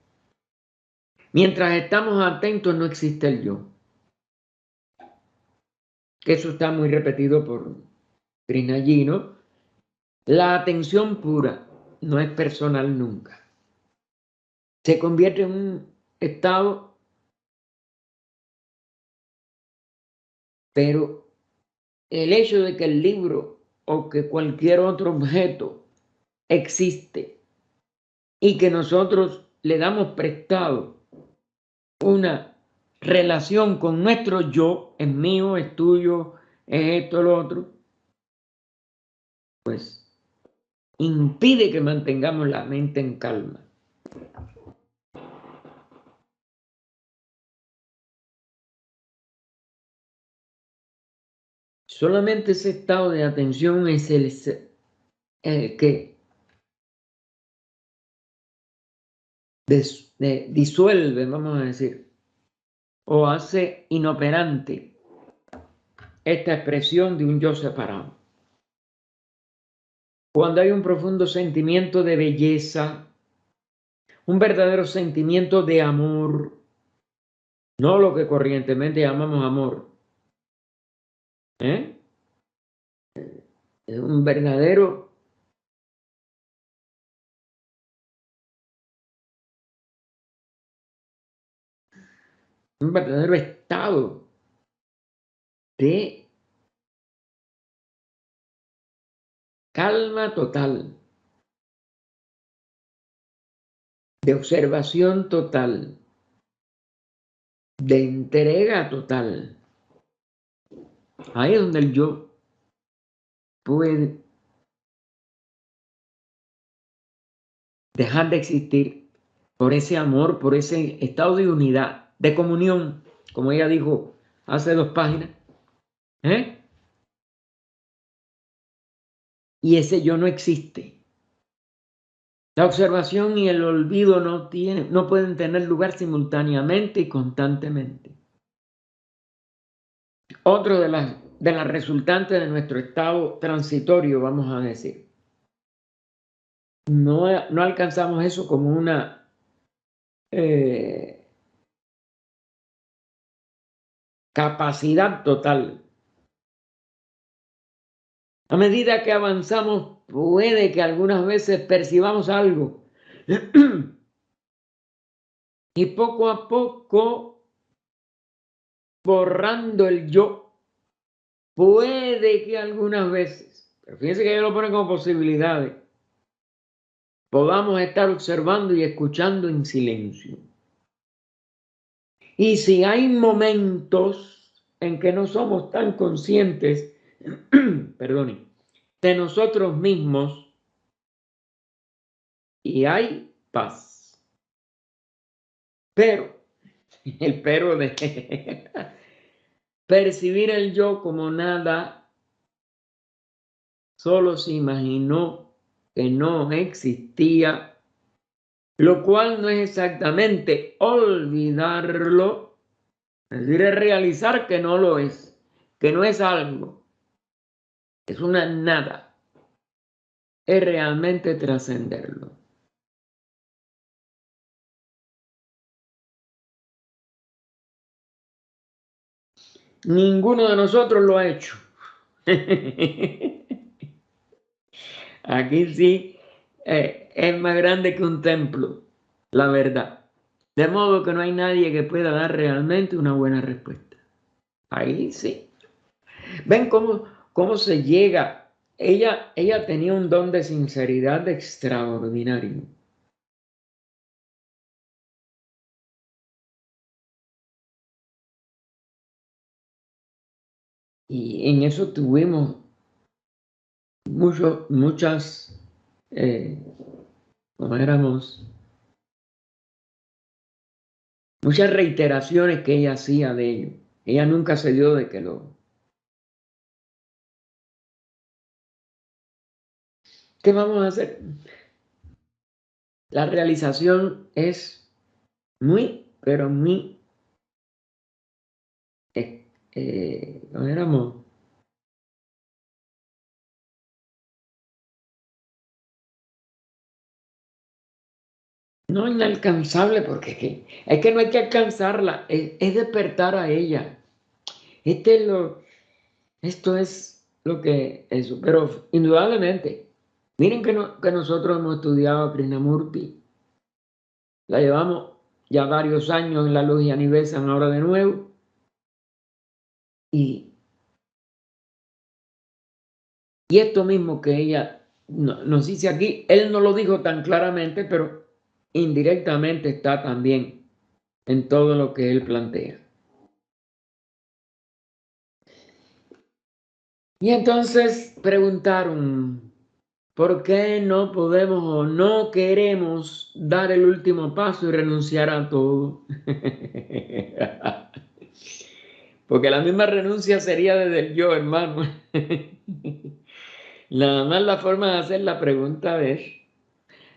mientras estamos atentos no existe el yo. Que eso está muy repetido por Krishna, ¿no? La atención pura no es personal nunca. Se convierte en un estado, pero el hecho de que el libro o que cualquier otro objeto existe y que nosotros le damos prestado una relación con nuestro yo, es mío, es tuyo, es esto, lo otro, pues impide que mantengamos la mente en calma. Solamente ese estado de atención es el que disuelve, vamos a decir, o hace inoperante esta expresión de un yo separado. Cuando hay un profundo sentimiento de belleza, un verdadero sentimiento de amor, no lo que corrientemente llamamos amor, es un verdadero estado de calma total, de observación total, de entrega total. Ahí es donde el yo puede dejar de existir por ese amor, por ese estado de unidad, de comunión, como ella dijo hace 2 páginas. Y ese yo no existe. La observación y el olvido no pueden tener lugar simultáneamente y constantemente. Otro de las resultantes de nuestro estado transitorio, vamos a decir. No alcanzamos eso como una capacidad total. A medida que avanzamos, puede que algunas veces percibamos algo. Y poco a poco, borrando el yo, puede que algunas veces, pero fíjense que ella lo pone como posibilidades, podamos estar observando y escuchando en silencio. Y si hay momentos en que no somos tan conscientes, perdone, de nosotros mismos, y hay paz. Pero, el pero de percibir el yo como nada, solo se imaginó que no existía, lo cual no es exactamente olvidarlo, es decir, es realizar que no lo es, que no es algo, es una nada, es realmente trascenderlo. Ninguno de nosotros lo ha hecho. Aquí sí es más grande que un templo, la verdad. De modo que no hay nadie que pueda dar realmente una buena respuesta. Ahí sí. ¿Ven cómo se llega? Ella tenía un don de sinceridad extraordinario. Y en eso tuvimos muchas, como éramos, muchas reiteraciones que ella hacía de ello. Ella nunca se dio de que lo... ¿Qué vamos a hacer? La realización es muy, pero muy... ¿cómo éramos? No inalcanzable, porque es que no hay que alcanzarla, es despertar a ella. Esto es lo que eso, pero indudablemente, miren que nosotros hemos estudiado a Krishnamurti, la llevamos ya varios años en la logia Nivesan, ahora de nuevo, y, y esto mismo que ella nos dice aquí, él no lo dijo tan claramente, pero indirectamente está también en todo lo que él plantea. Y entonces preguntaron, ¿por qué no podemos o no queremos dar el último paso y renunciar a todo? Porque la misma renuncia sería desde el yo, hermano. Nada más la forma de hacer la pregunta es,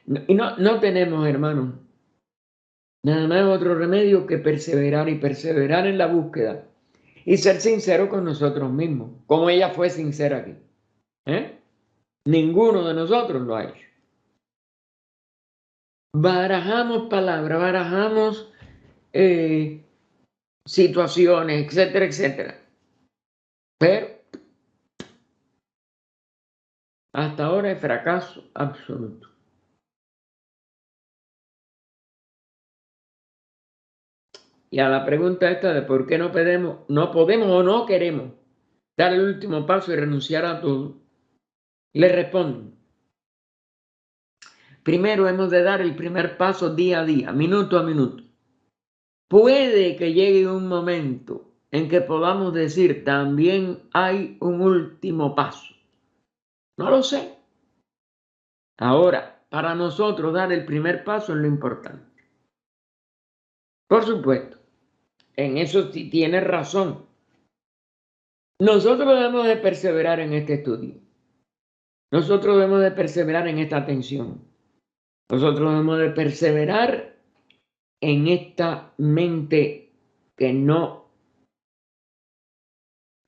y no tenemos, hermano, nada más otro remedio que perseverar y perseverar en la búsqueda y ser sincero con nosotros mismos, como ella fue sincera aquí. ¿Eh? Ninguno de nosotros lo ha hecho. Barajamos palabras, barajamos situaciones, etcétera, etcétera. Pero hasta ahora es fracaso absoluto. Y a la pregunta esta de por qué no podemos o no queremos dar el último paso y renunciar a todo, le respondo, primero hemos de dar el primer paso día a día, minuto a minuto. Puede que llegue un momento en que podamos decir también hay un último paso. No lo sé. Ahora, para nosotros dar el primer paso es lo importante. Por supuesto, en eso sí tiene razón. Nosotros debemos de perseverar en este estudio. Nosotros debemos de perseverar en esta atención. Nosotros debemos de perseverar en esta mente que no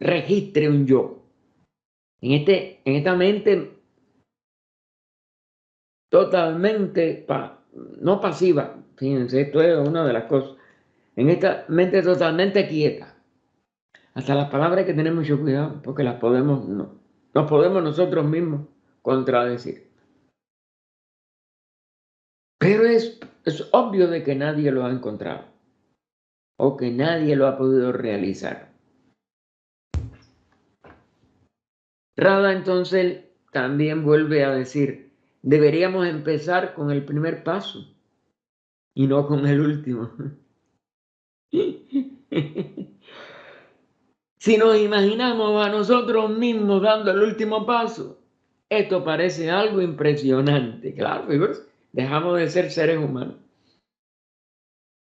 registre un yo. En esta mente totalmente, no pasiva. Fíjense, esto es una de las cosas. En esta mente totalmente quieta. Hasta las palabras hay que tener mucho cuidado porque las podemos, no, nos podemos nosotros mismos contradecir. Pero es obvio de que nadie lo ha encontrado o que nadie lo ha podido realizar. Rada entonces también vuelve a decir, deberíamos empezar con el primer paso y no con el último. Si nos imaginamos a nosotros mismos dando el último paso, esto parece algo impresionante. Claro, dejamos de ser seres humanos.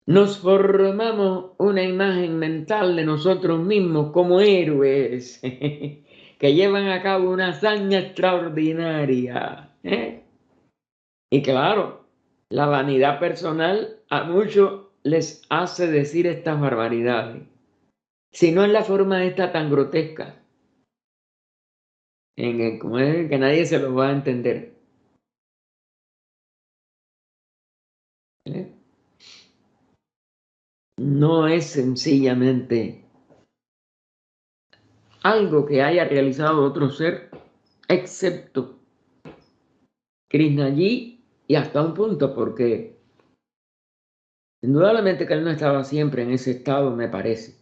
Nos formamos una imagen mental de nosotros mismos como héroes que llevan a cabo una hazaña extraordinaria. Y claro, la vanidad personal a muchos les hace decir estas barbaridades. Si no en la forma esta tan grotesca, como es que nadie se lo va a entender. ¿eh? No es sencillamente algo que haya realizado otro ser, excepto Krishnajit y hasta un punto, porque indudablemente que él no estaba siempre en ese estado, me parece.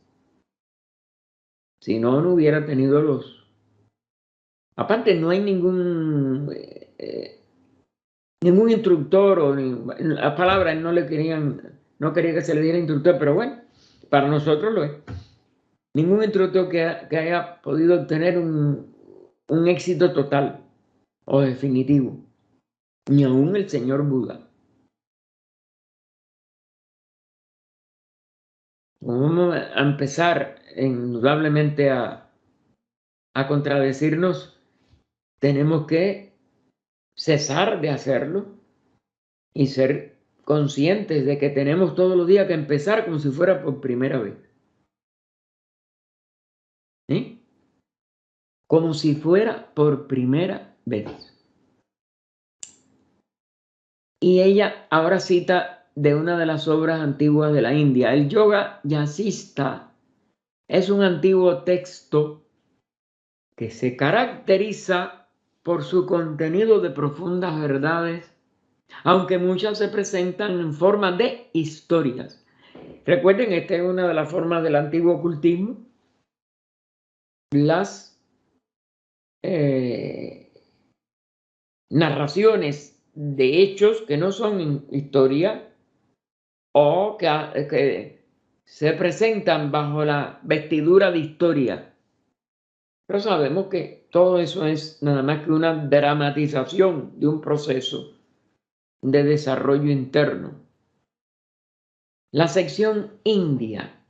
Si no, no hubiera tenido los... Aparte, no hay ningún instructor o las palabras no le querían, no quería que se le diera instructor, pero bueno, para nosotros lo es. Ningún instructor que haya podido obtener un éxito total o definitivo, ni aún el señor Buda. Vamos a empezar indudablemente a contradecirnos, tenemos que cesar de hacerlo y ser conscientes de que tenemos todos los días que empezar como si fuera por primera vez. ¿Sí? Como si fuera por primera vez. Y ella ahora cita de una de las obras antiguas de la India. El Yoga Yasista es un antiguo texto que se caracteriza por su contenido de profundas verdades, aunque muchas se presentan en forma de historias. Recuerden, esta es una de las formas del antiguo ocultismo, las narraciones de hechos que no son historia o que se presentan bajo la vestidura de historia. Pero sabemos que todo eso es nada más que una dramatización de un proceso de desarrollo interno. La sección India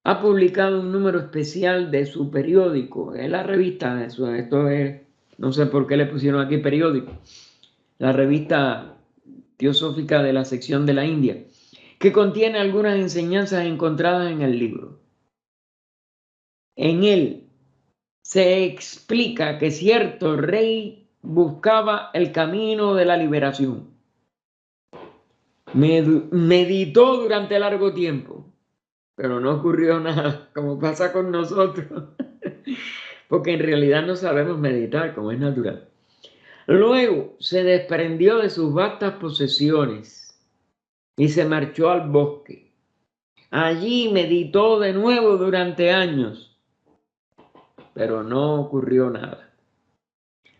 ha publicado un número especial de su periódico, es la revista, esto es, no sé por qué le pusieron aquí periódico, la revista teosófica de la sección de la India, que contiene algunas enseñanzas encontradas en el libro. En él se explica que cierto rey buscaba el camino de la liberación. Meditó durante largo tiempo, pero no ocurrió nada, como pasa con nosotros, porque en realidad no sabemos meditar como es natural. Luego se desprendió de sus vastas posesiones y se marchó al bosque. Allí meditó de nuevo durante años, pero no ocurrió nada.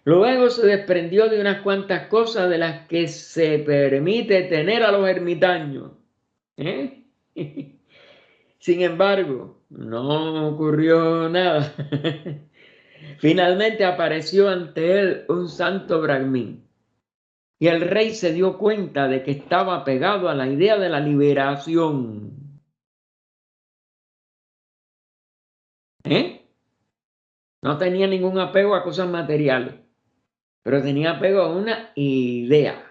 Luego se desprendió de unas cuantas cosas de las que se permite tener a los ermitaños. Sin embargo, no ocurrió nada. Finalmente apareció ante él un santo brahmin. Y el rey se dio cuenta de que estaba pegado a la idea de la liberación. No tenía ningún apego a cosas materiales, pero tenía apego a una idea.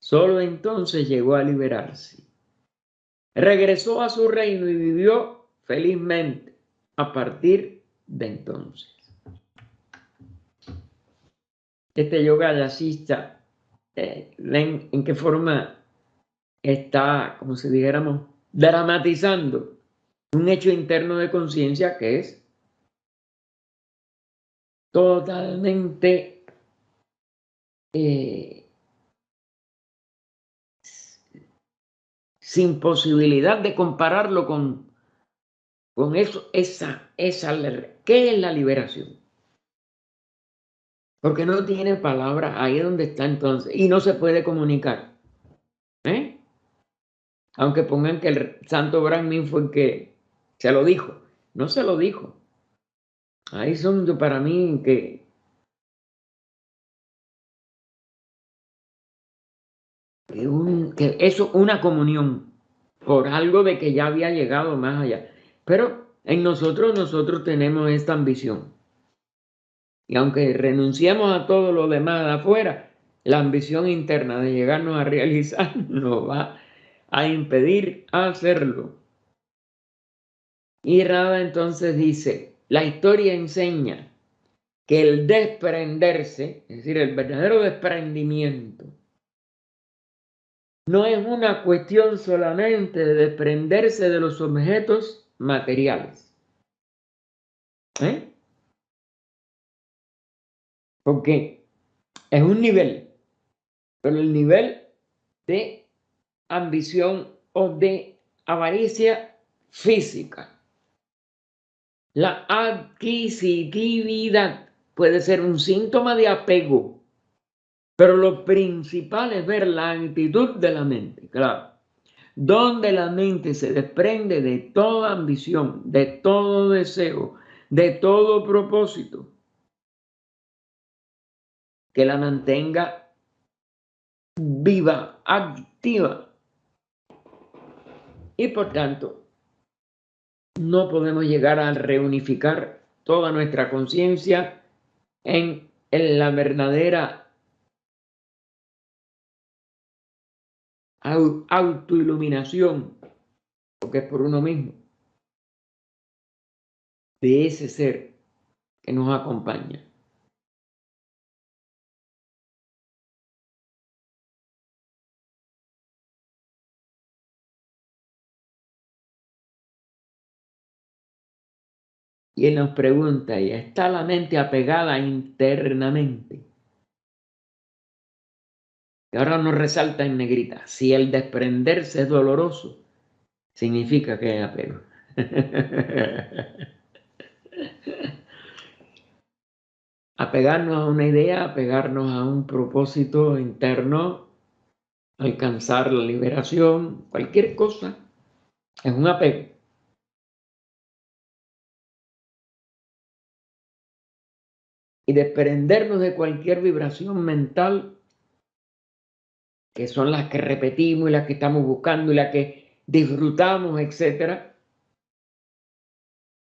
Solo entonces llegó a liberarse. Regresó a su reino y vivió felizmente a partir de entonces. Este yoga yasista, ven en qué forma está, como si dijéramos, dramatizando un hecho interno de conciencia que es totalmente sin posibilidad de compararlo con eso, ¿qué es la liberación? Porque no tiene palabras, ahí es donde está entonces, y no se puede comunicar. Aunque pongan que el santo Brahmin fue el que se lo dijo, no se lo dijo. Ahí son para mí que eso, una comunión. por algo de que ya había llegado más allá. Pero en nosotros tenemos esta ambición. Y aunque renunciemos a todo lo demás de afuera, la ambición interna de llegarnos a realizar nos va a impedir hacerlo. Y Rada entonces dice, la historia enseña que el desprenderse, es decir, el verdadero desprendimiento, no es una cuestión solamente de desprenderse de los objetos materiales. Porque es un nivel, pero el nivel de ambición o de avaricia física. La adquisitividad puede ser un síntoma de apego, pero lo principal es ver la actitud de la mente, claro, donde la mente se desprende de toda ambición, de todo deseo, de todo propósito que la mantenga viva, activa. Y por tanto, no podemos llegar a reunificar toda nuestra conciencia en la verdadera autoiluminación, porque es por uno mismo, de ese ser que nos acompaña. Y él nos pregunta, ¿y está la mente apegada internamente? Y ahora nos resalta en negrita, si el desprenderse es doloroso, significa que hay apego. Apegarnos a una idea, apegarnos a un propósito interno, alcanzar la liberación, cualquier cosa, es un apego. Y desprendernos de cualquier vibración mental, que son las que repetimos y las que estamos buscando y las que disfrutamos, etcétera,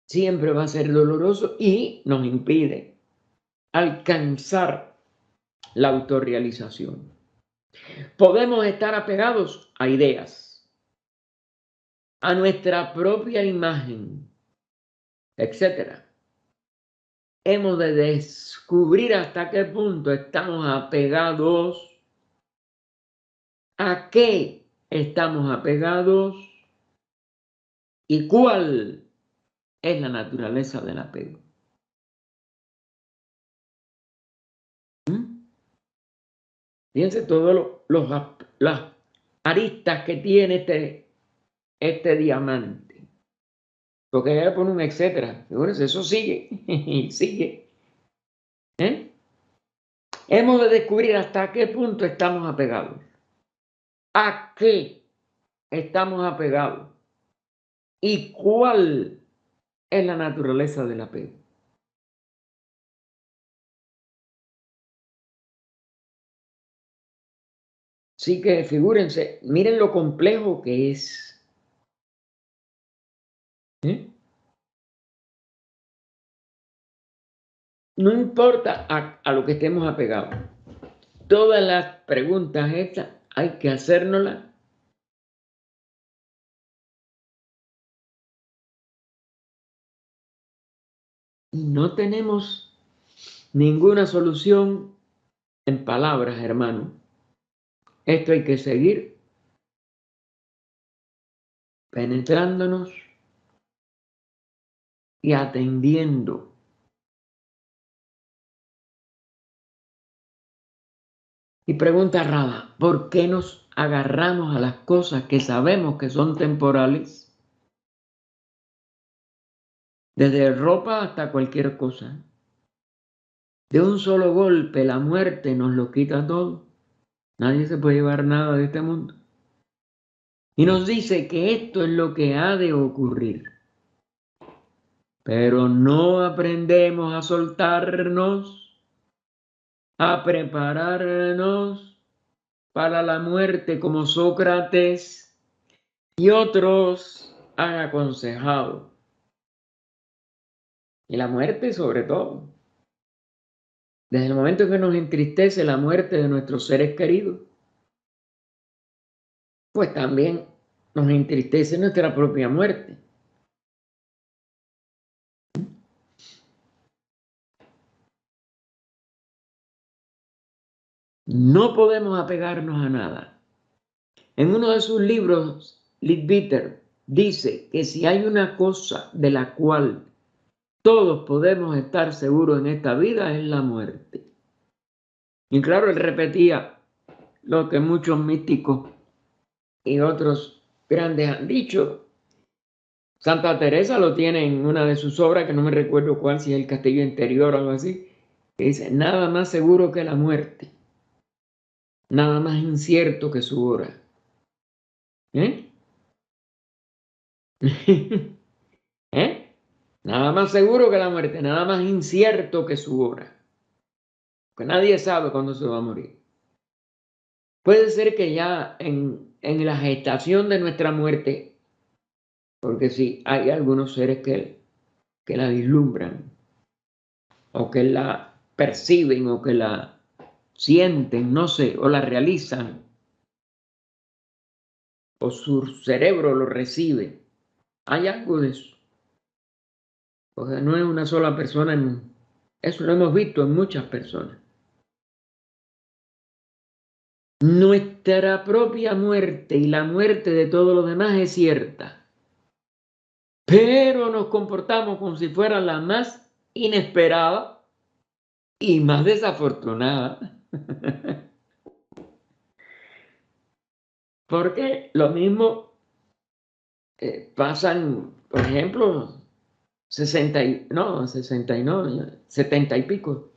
siempre va a ser doloroso y nos impide alcanzar la autorrealización. Podemos estar apegados a ideas, a nuestra propia imagen, etcétera. Hemos de descubrir hasta qué punto estamos apegados, a qué estamos apegados y cuál es la naturaleza del apego. Fíjense todas las aristas que tiene este diamante. Porque ella pone un etcétera. Fíjense, eso sigue y sigue. Hemos de descubrir hasta qué punto estamos apegados. ¿A qué estamos apegados? ¿Y cuál es la naturaleza del apego? Así que figúrense, miren lo complejo que es. No importa a lo que estemos apegados. Todas las preguntas estas hay que hacérnoslas y no tenemos ninguna solución en palabras, hermano. Esto hay que seguir penetrándonos y atendiendo. Y pregunta Rada, ¿por qué nos agarramos a las cosas que sabemos que son temporales? Desde ropa hasta cualquier cosa. De un solo golpe la muerte nos lo quita todo. Nadie se puede llevar nada de este mundo. Y nos dice que esto es lo que ha de ocurrir. Pero no aprendemos a soltarnos, a prepararnos para la muerte como Sócrates, y otros han aconsejado, y la muerte sobre todo, desde el momento en que nos entristece la muerte de nuestros seres queridos, pues también nos entristece nuestra propia muerte. No podemos apegarnos a nada. En uno de sus libros, Leadbeater dice que si hay una cosa de la cual todos podemos estar seguros en esta vida es la muerte. Y claro, él repetía lo que muchos místicos y otros grandes han dicho. Santa Teresa lo tiene en una de sus obras, que no me recuerdo cuál, si es El Castillo Interior o algo así, que dice, nada más seguro que la muerte, nada más incierto que su hora. ¿Eh? ¿Eh? Nada más seguro que la muerte, nada más incierto que su hora. Porque nadie sabe cuándo se va a morir. Puede ser que ya en la gestación de nuestra muerte, porque sí, hay algunos seres que la vislumbran, o que la perciben, o que la sienten, no sé, o la realizan, o su cerebro lo recibe. Hay algo de eso. Porque no es una sola persona, eso lo hemos visto en muchas personas. Nuestra propia muerte y la muerte de todos los demás es cierta, pero nos comportamos como si fuera la más inesperada y más desafortunada. Porque lo mismo pasan, por ejemplo, 70 y pico,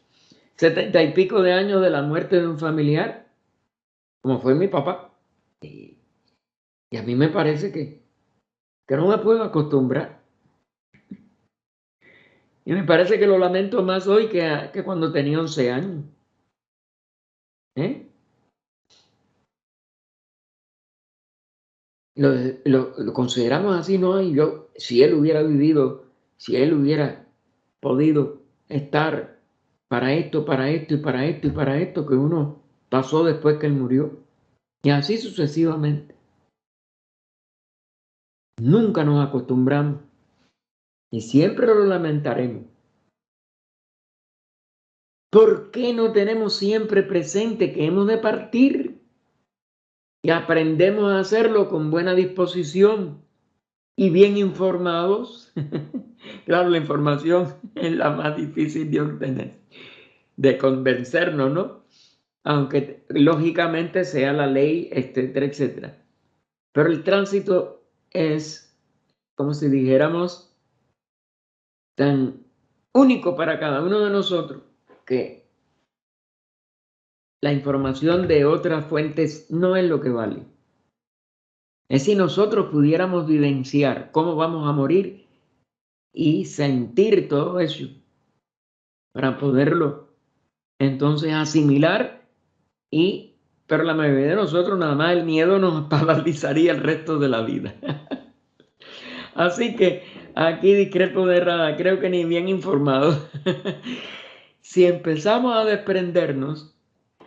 70 y pico de años de la muerte de un familiar, como fue mi papá. Y a mí me parece que no me puedo acostumbrar. Y me parece que lo lamento más hoy que cuando tenía 11 años. ¿Eh? Lo consideramos así, ¿no? Y yo, si él hubiera vivido, si él hubiera podido estar para esto, para esto y para esto y para esto que uno pasó después que él murió. Y así sucesivamente. Nunca nos acostumbramos y siempre lo lamentaremos. ¿Por qué no tenemos siempre presente que hemos de partir y aprendemos a hacerlo con buena disposición y bien informados? Claro, la información es la más difícil de obtener, de convencernos, ¿no? Aunque lógicamente sea la ley, etcétera, etcétera. Pero el tránsito es, como si dijéramos, tan único para cada uno de nosotros que la información de otras fuentes no es lo que vale. Es si nosotros pudiéramos vivenciar cómo vamos a morir y sentir todo eso para poderlo entonces asimilar pero la mayoría de nosotros nada más el miedo nos paralizaría el resto de la vida. Así que aquí discrepo de Rada, creo que ni bien informado. Si empezamos a desprendernos,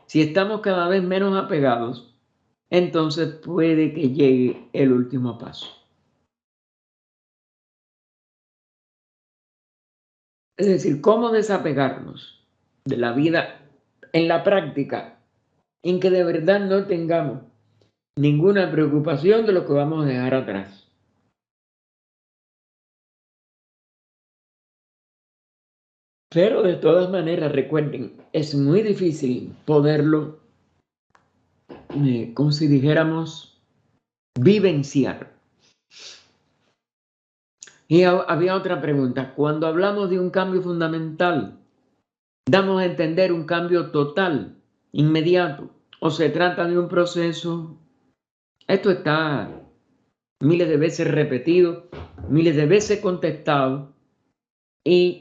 si estamos cada vez menos apegados, entonces puede que llegue el último paso. Es decir, cómo desapegarnos de la vida en la práctica, en que de verdad no tengamos ninguna preocupación de lo que vamos a dejar atrás. Pero de todas maneras, recuerden, es muy difícil poderlo, como si dijéramos, vivenciar. Y había otra pregunta. Cuando hablamos de un cambio fundamental, ¿damos a entender un cambio total, inmediato, o se trata de un proceso? Esto está miles de veces repetido, miles de veces contestado, y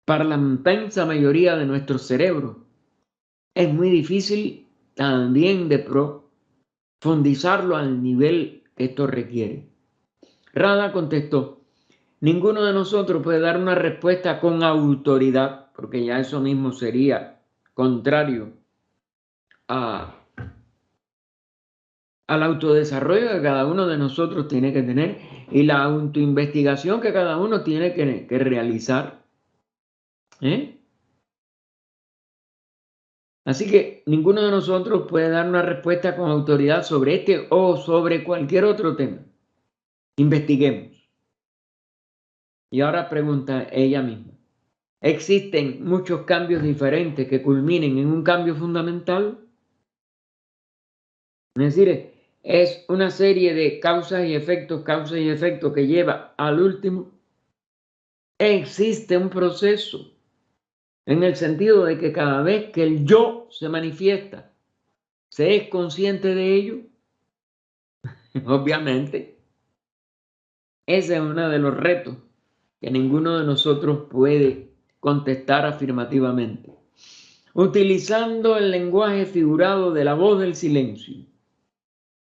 para la inmensa mayoría de nuestro cerebro es muy difícil también profundizarlo al nivel que esto requiere. Rada contestó: ninguno de nosotros puede dar una respuesta con autoridad, porque ya eso mismo sería contrario al autodesarrollo que cada uno de nosotros tiene que tener y la autoinvestigación que cada uno tiene que realizar. Así que ninguno de nosotros puede dar una respuesta con autoridad sobre este o sobre cualquier otro tema. Investiguemos. Y ahora pregunta ella misma: ¿existen muchos cambios diferentes que culminen en un cambio fundamental? Es decir, es una serie de causas y efectos que lleva al último. Existe un proceso en el sentido de que cada vez que el yo se manifiesta, ¿se es consciente de ello? Obviamente. Ese es uno de los retos que ninguno de nosotros puede contestar afirmativamente. Utilizando el lenguaje figurado de la voz del silencio,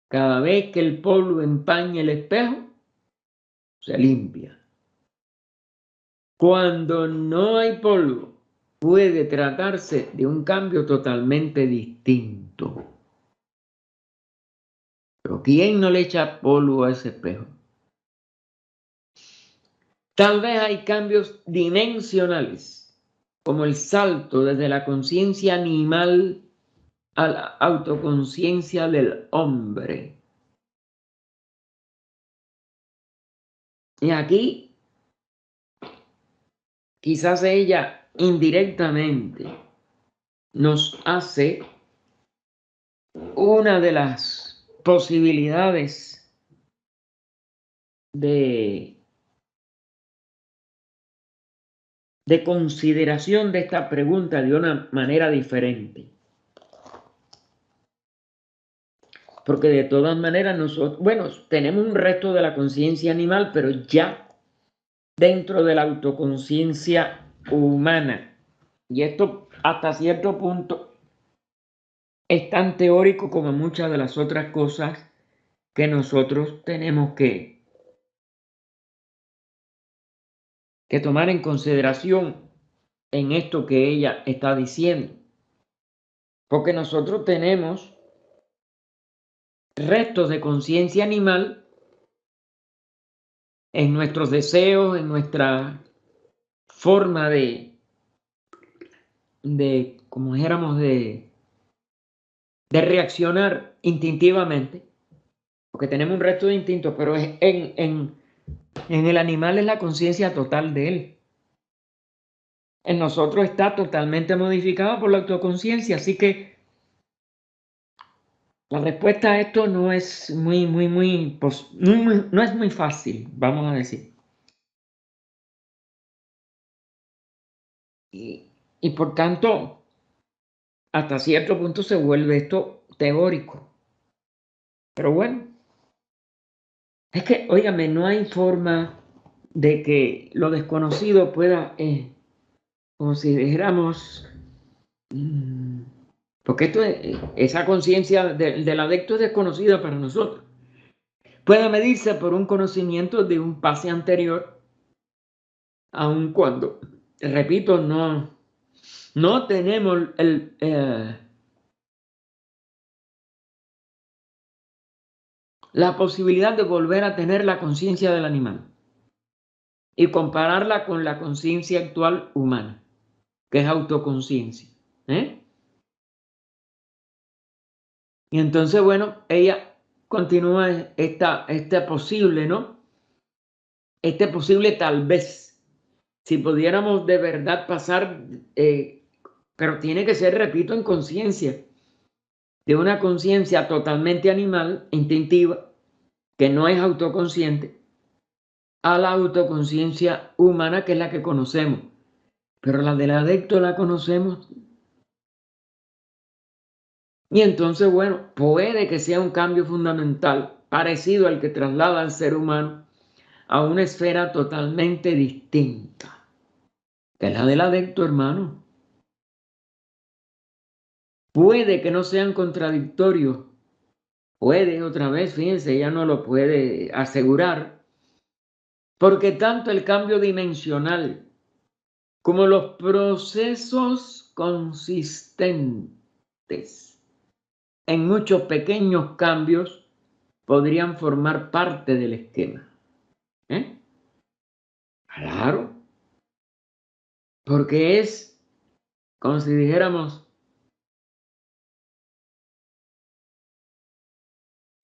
cada vez que el polvo empaña el espejo, se limpia. Cuando no hay polvo, puede tratarse de un cambio totalmente distinto. Pero ¿quién no le echa polvo a ese espejo? Tal vez hay cambios dimensionales, como el salto desde la conciencia animal a la autoconciencia del hombre. Y aquí, quizás ella indirectamente nos hace una de las posibilidades de consideración de esta pregunta de una manera diferente. Porque de todas maneras nosotros, bueno, tenemos un resto de la conciencia animal, pero ya dentro de la autoconciencia humana. Y esto hasta cierto punto es tan teórico como muchas de las otras cosas que nosotros tenemos que tomar en consideración en esto que ella está diciendo. Porque nosotros tenemos restos de conciencia animal en nuestros deseos, en nuestra forma como dijéramos, de reaccionar instintivamente, porque tenemos un resto de instintos, pero en el animal es la conciencia total de él. En nosotros está totalmente modificado por la autoconciencia, así que la respuesta a esto no es no es muy fácil, vamos a decir. Y por tanto, hasta cierto punto se vuelve esto teórico. Pero bueno, es que, óigame, no hay forma de que lo desconocido pueda, como si dijéramos, porque esto esa conciencia del adecto es desconocida para nosotros. Puede medirse por un conocimiento de un pase anterior, aun cuando, repito, no tenemos la posibilidad de volver a tener la conciencia del animal y compararla con la conciencia actual humana, que es autoconciencia. Y entonces, bueno, ella continúa este posible, ¿no? Este posible tal vez, si pudiéramos de verdad pasar, pero tiene que ser, repito, en conciencia, de una conciencia totalmente animal, instintiva, que no es autoconsciente, a la autoconciencia humana, que es la que conocemos. Pero la del adecto la conocemos. Y entonces, bueno, puede que sea un cambio fundamental, parecido al que traslada al ser humano a una esfera totalmente distinta, que es la del adecto, hermano. Puede que no sean contradictorios, Puede otra vez, fíjense, ella no lo puede asegurar, porque tanto el cambio dimensional como los procesos consistentes en muchos pequeños cambios podrían formar parte del esquema. ¿Eh? Claro, porque es como si dijéramos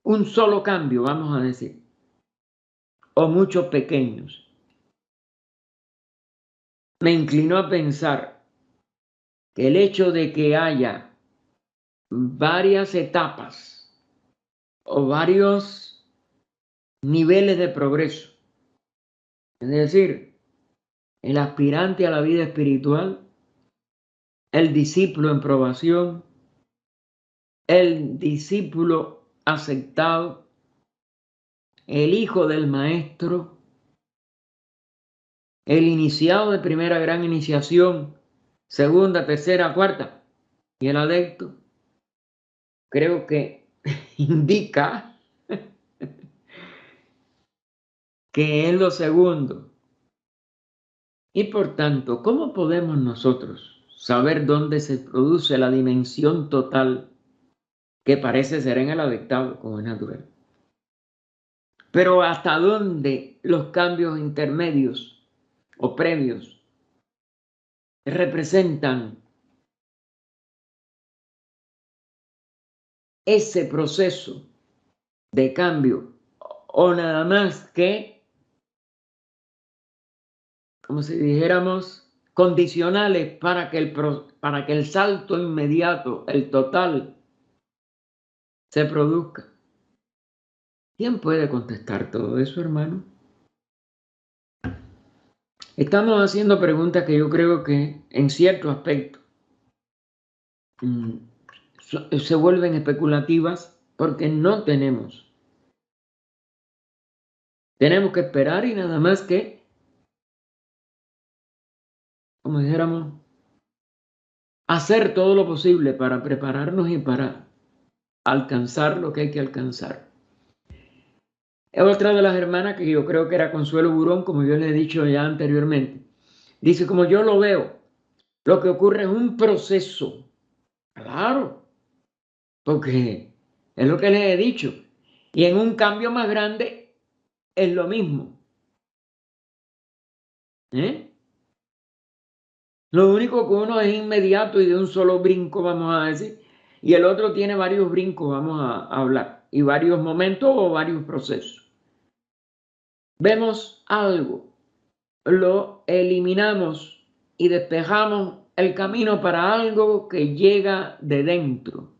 un solo cambio, vamos a decir, o muchos pequeños. Me inclino a pensar que el hecho de que haya varias etapas o varios niveles de progreso, es decir, el aspirante a la vida espiritual, el discípulo en probación, el discípulo aceptado, el hijo del maestro, el iniciado de primera gran iniciación, segunda, tercera, cuarta, y el adepto, creo que indica que es lo segundo. Y por tanto, ¿cómo podemos nosotros saber dónde se produce la dimensión total que parece ser en el adeptado, como es natural? Pero ¿hasta dónde los cambios intermedios o previos representan ese proceso de cambio? O nada más que, como si dijéramos, condicionales para que el salto inmediato, el total, se produzca. ¿Quién puede contestar todo eso, hermano? Estamos haciendo preguntas que yo creo que en cierto aspecto se vuelven especulativas porque no tenemos. Tenemos que esperar y nada más que, como dijéramos, hacer todo lo posible para prepararnos y para alcanzar lo que hay que alcanzar. Otra de las hermanas, que yo creo que era Consuelo Burón, como yo le he dicho ya anteriormente, dice: como yo lo veo, lo que ocurre es un proceso. Claro, porque es lo que les he dicho. Y en un cambio más grande es lo mismo. Lo único que uno es inmediato y de un solo brinco, vamos a decir, y el otro tiene varios brincos, vamos a hablar, y varios momentos o varios procesos. Vemos algo, lo eliminamos y despejamos el camino para algo que llega de dentro.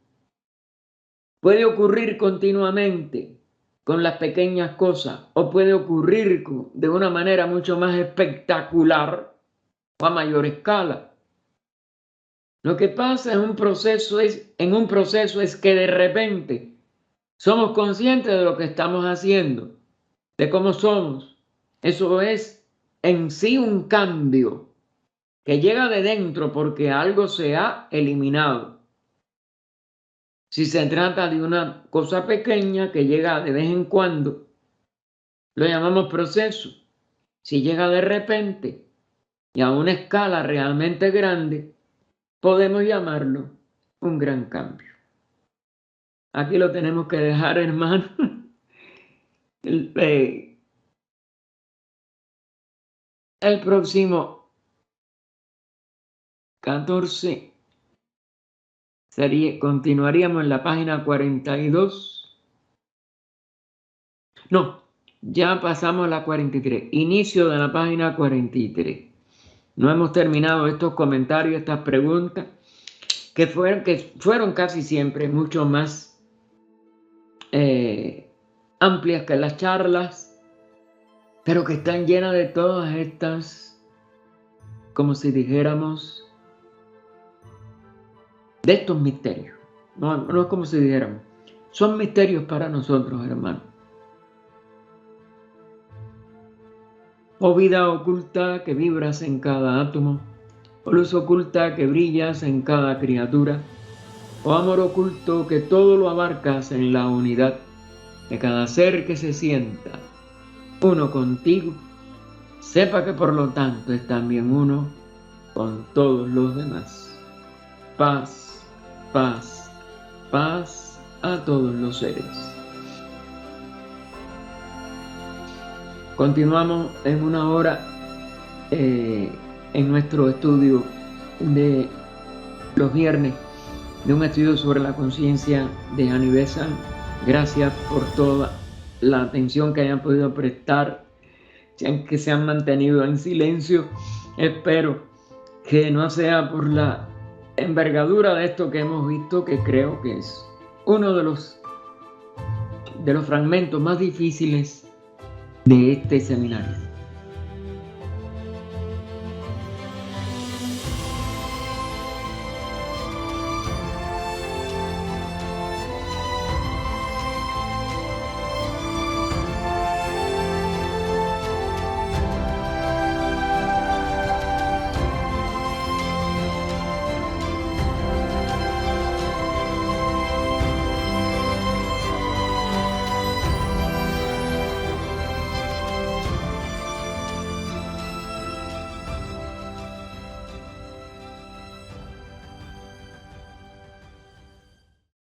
Puede ocurrir continuamente con las pequeñas cosas o puede ocurrir de una manera mucho más espectacular o a mayor escala. Lo que pasa en un proceso es que de repente somos conscientes de lo que estamos haciendo, de cómo somos. Eso es en sí un cambio que llega de dentro porque algo se ha eliminado. Si se trata de una cosa pequeña que llega de vez en cuando, lo llamamos proceso. Si llega de repente y a una escala realmente grande, podemos llamarlo un gran cambio. Aquí lo tenemos que dejar, hermano. El próximo 14 continuaríamos en la página 42. No, ya pasamos a la 43. Inicio de la página 43. No hemos terminado estos comentarios, estas preguntas, que fueron casi siempre mucho más amplias que las charlas, pero que están llenas de todas estas, como si dijéramos, de estos misterios. No es como si dijéramos, son misterios para nosotros, hermanos. Oh vida oculta que vibras en cada átomo, oh luz oculta que brillas en cada criatura, Oh amor oculto que todo lo abarcas en la unidad de cada ser que se sienta uno contigo, sepa que por lo tanto es también uno con todos los demás. Paz, paz, paz a todos los seres. Continuamos en una hora en nuestro estudio de los viernes, de un estudio sobre la conciencia de Annie Besant. Gracias por toda la atención que hayan podido prestar, que se han mantenido en silencio. Espero que no sea por la envergadura de esto que hemos visto, que creo que es uno de los fragmentos más difíciles de este seminario.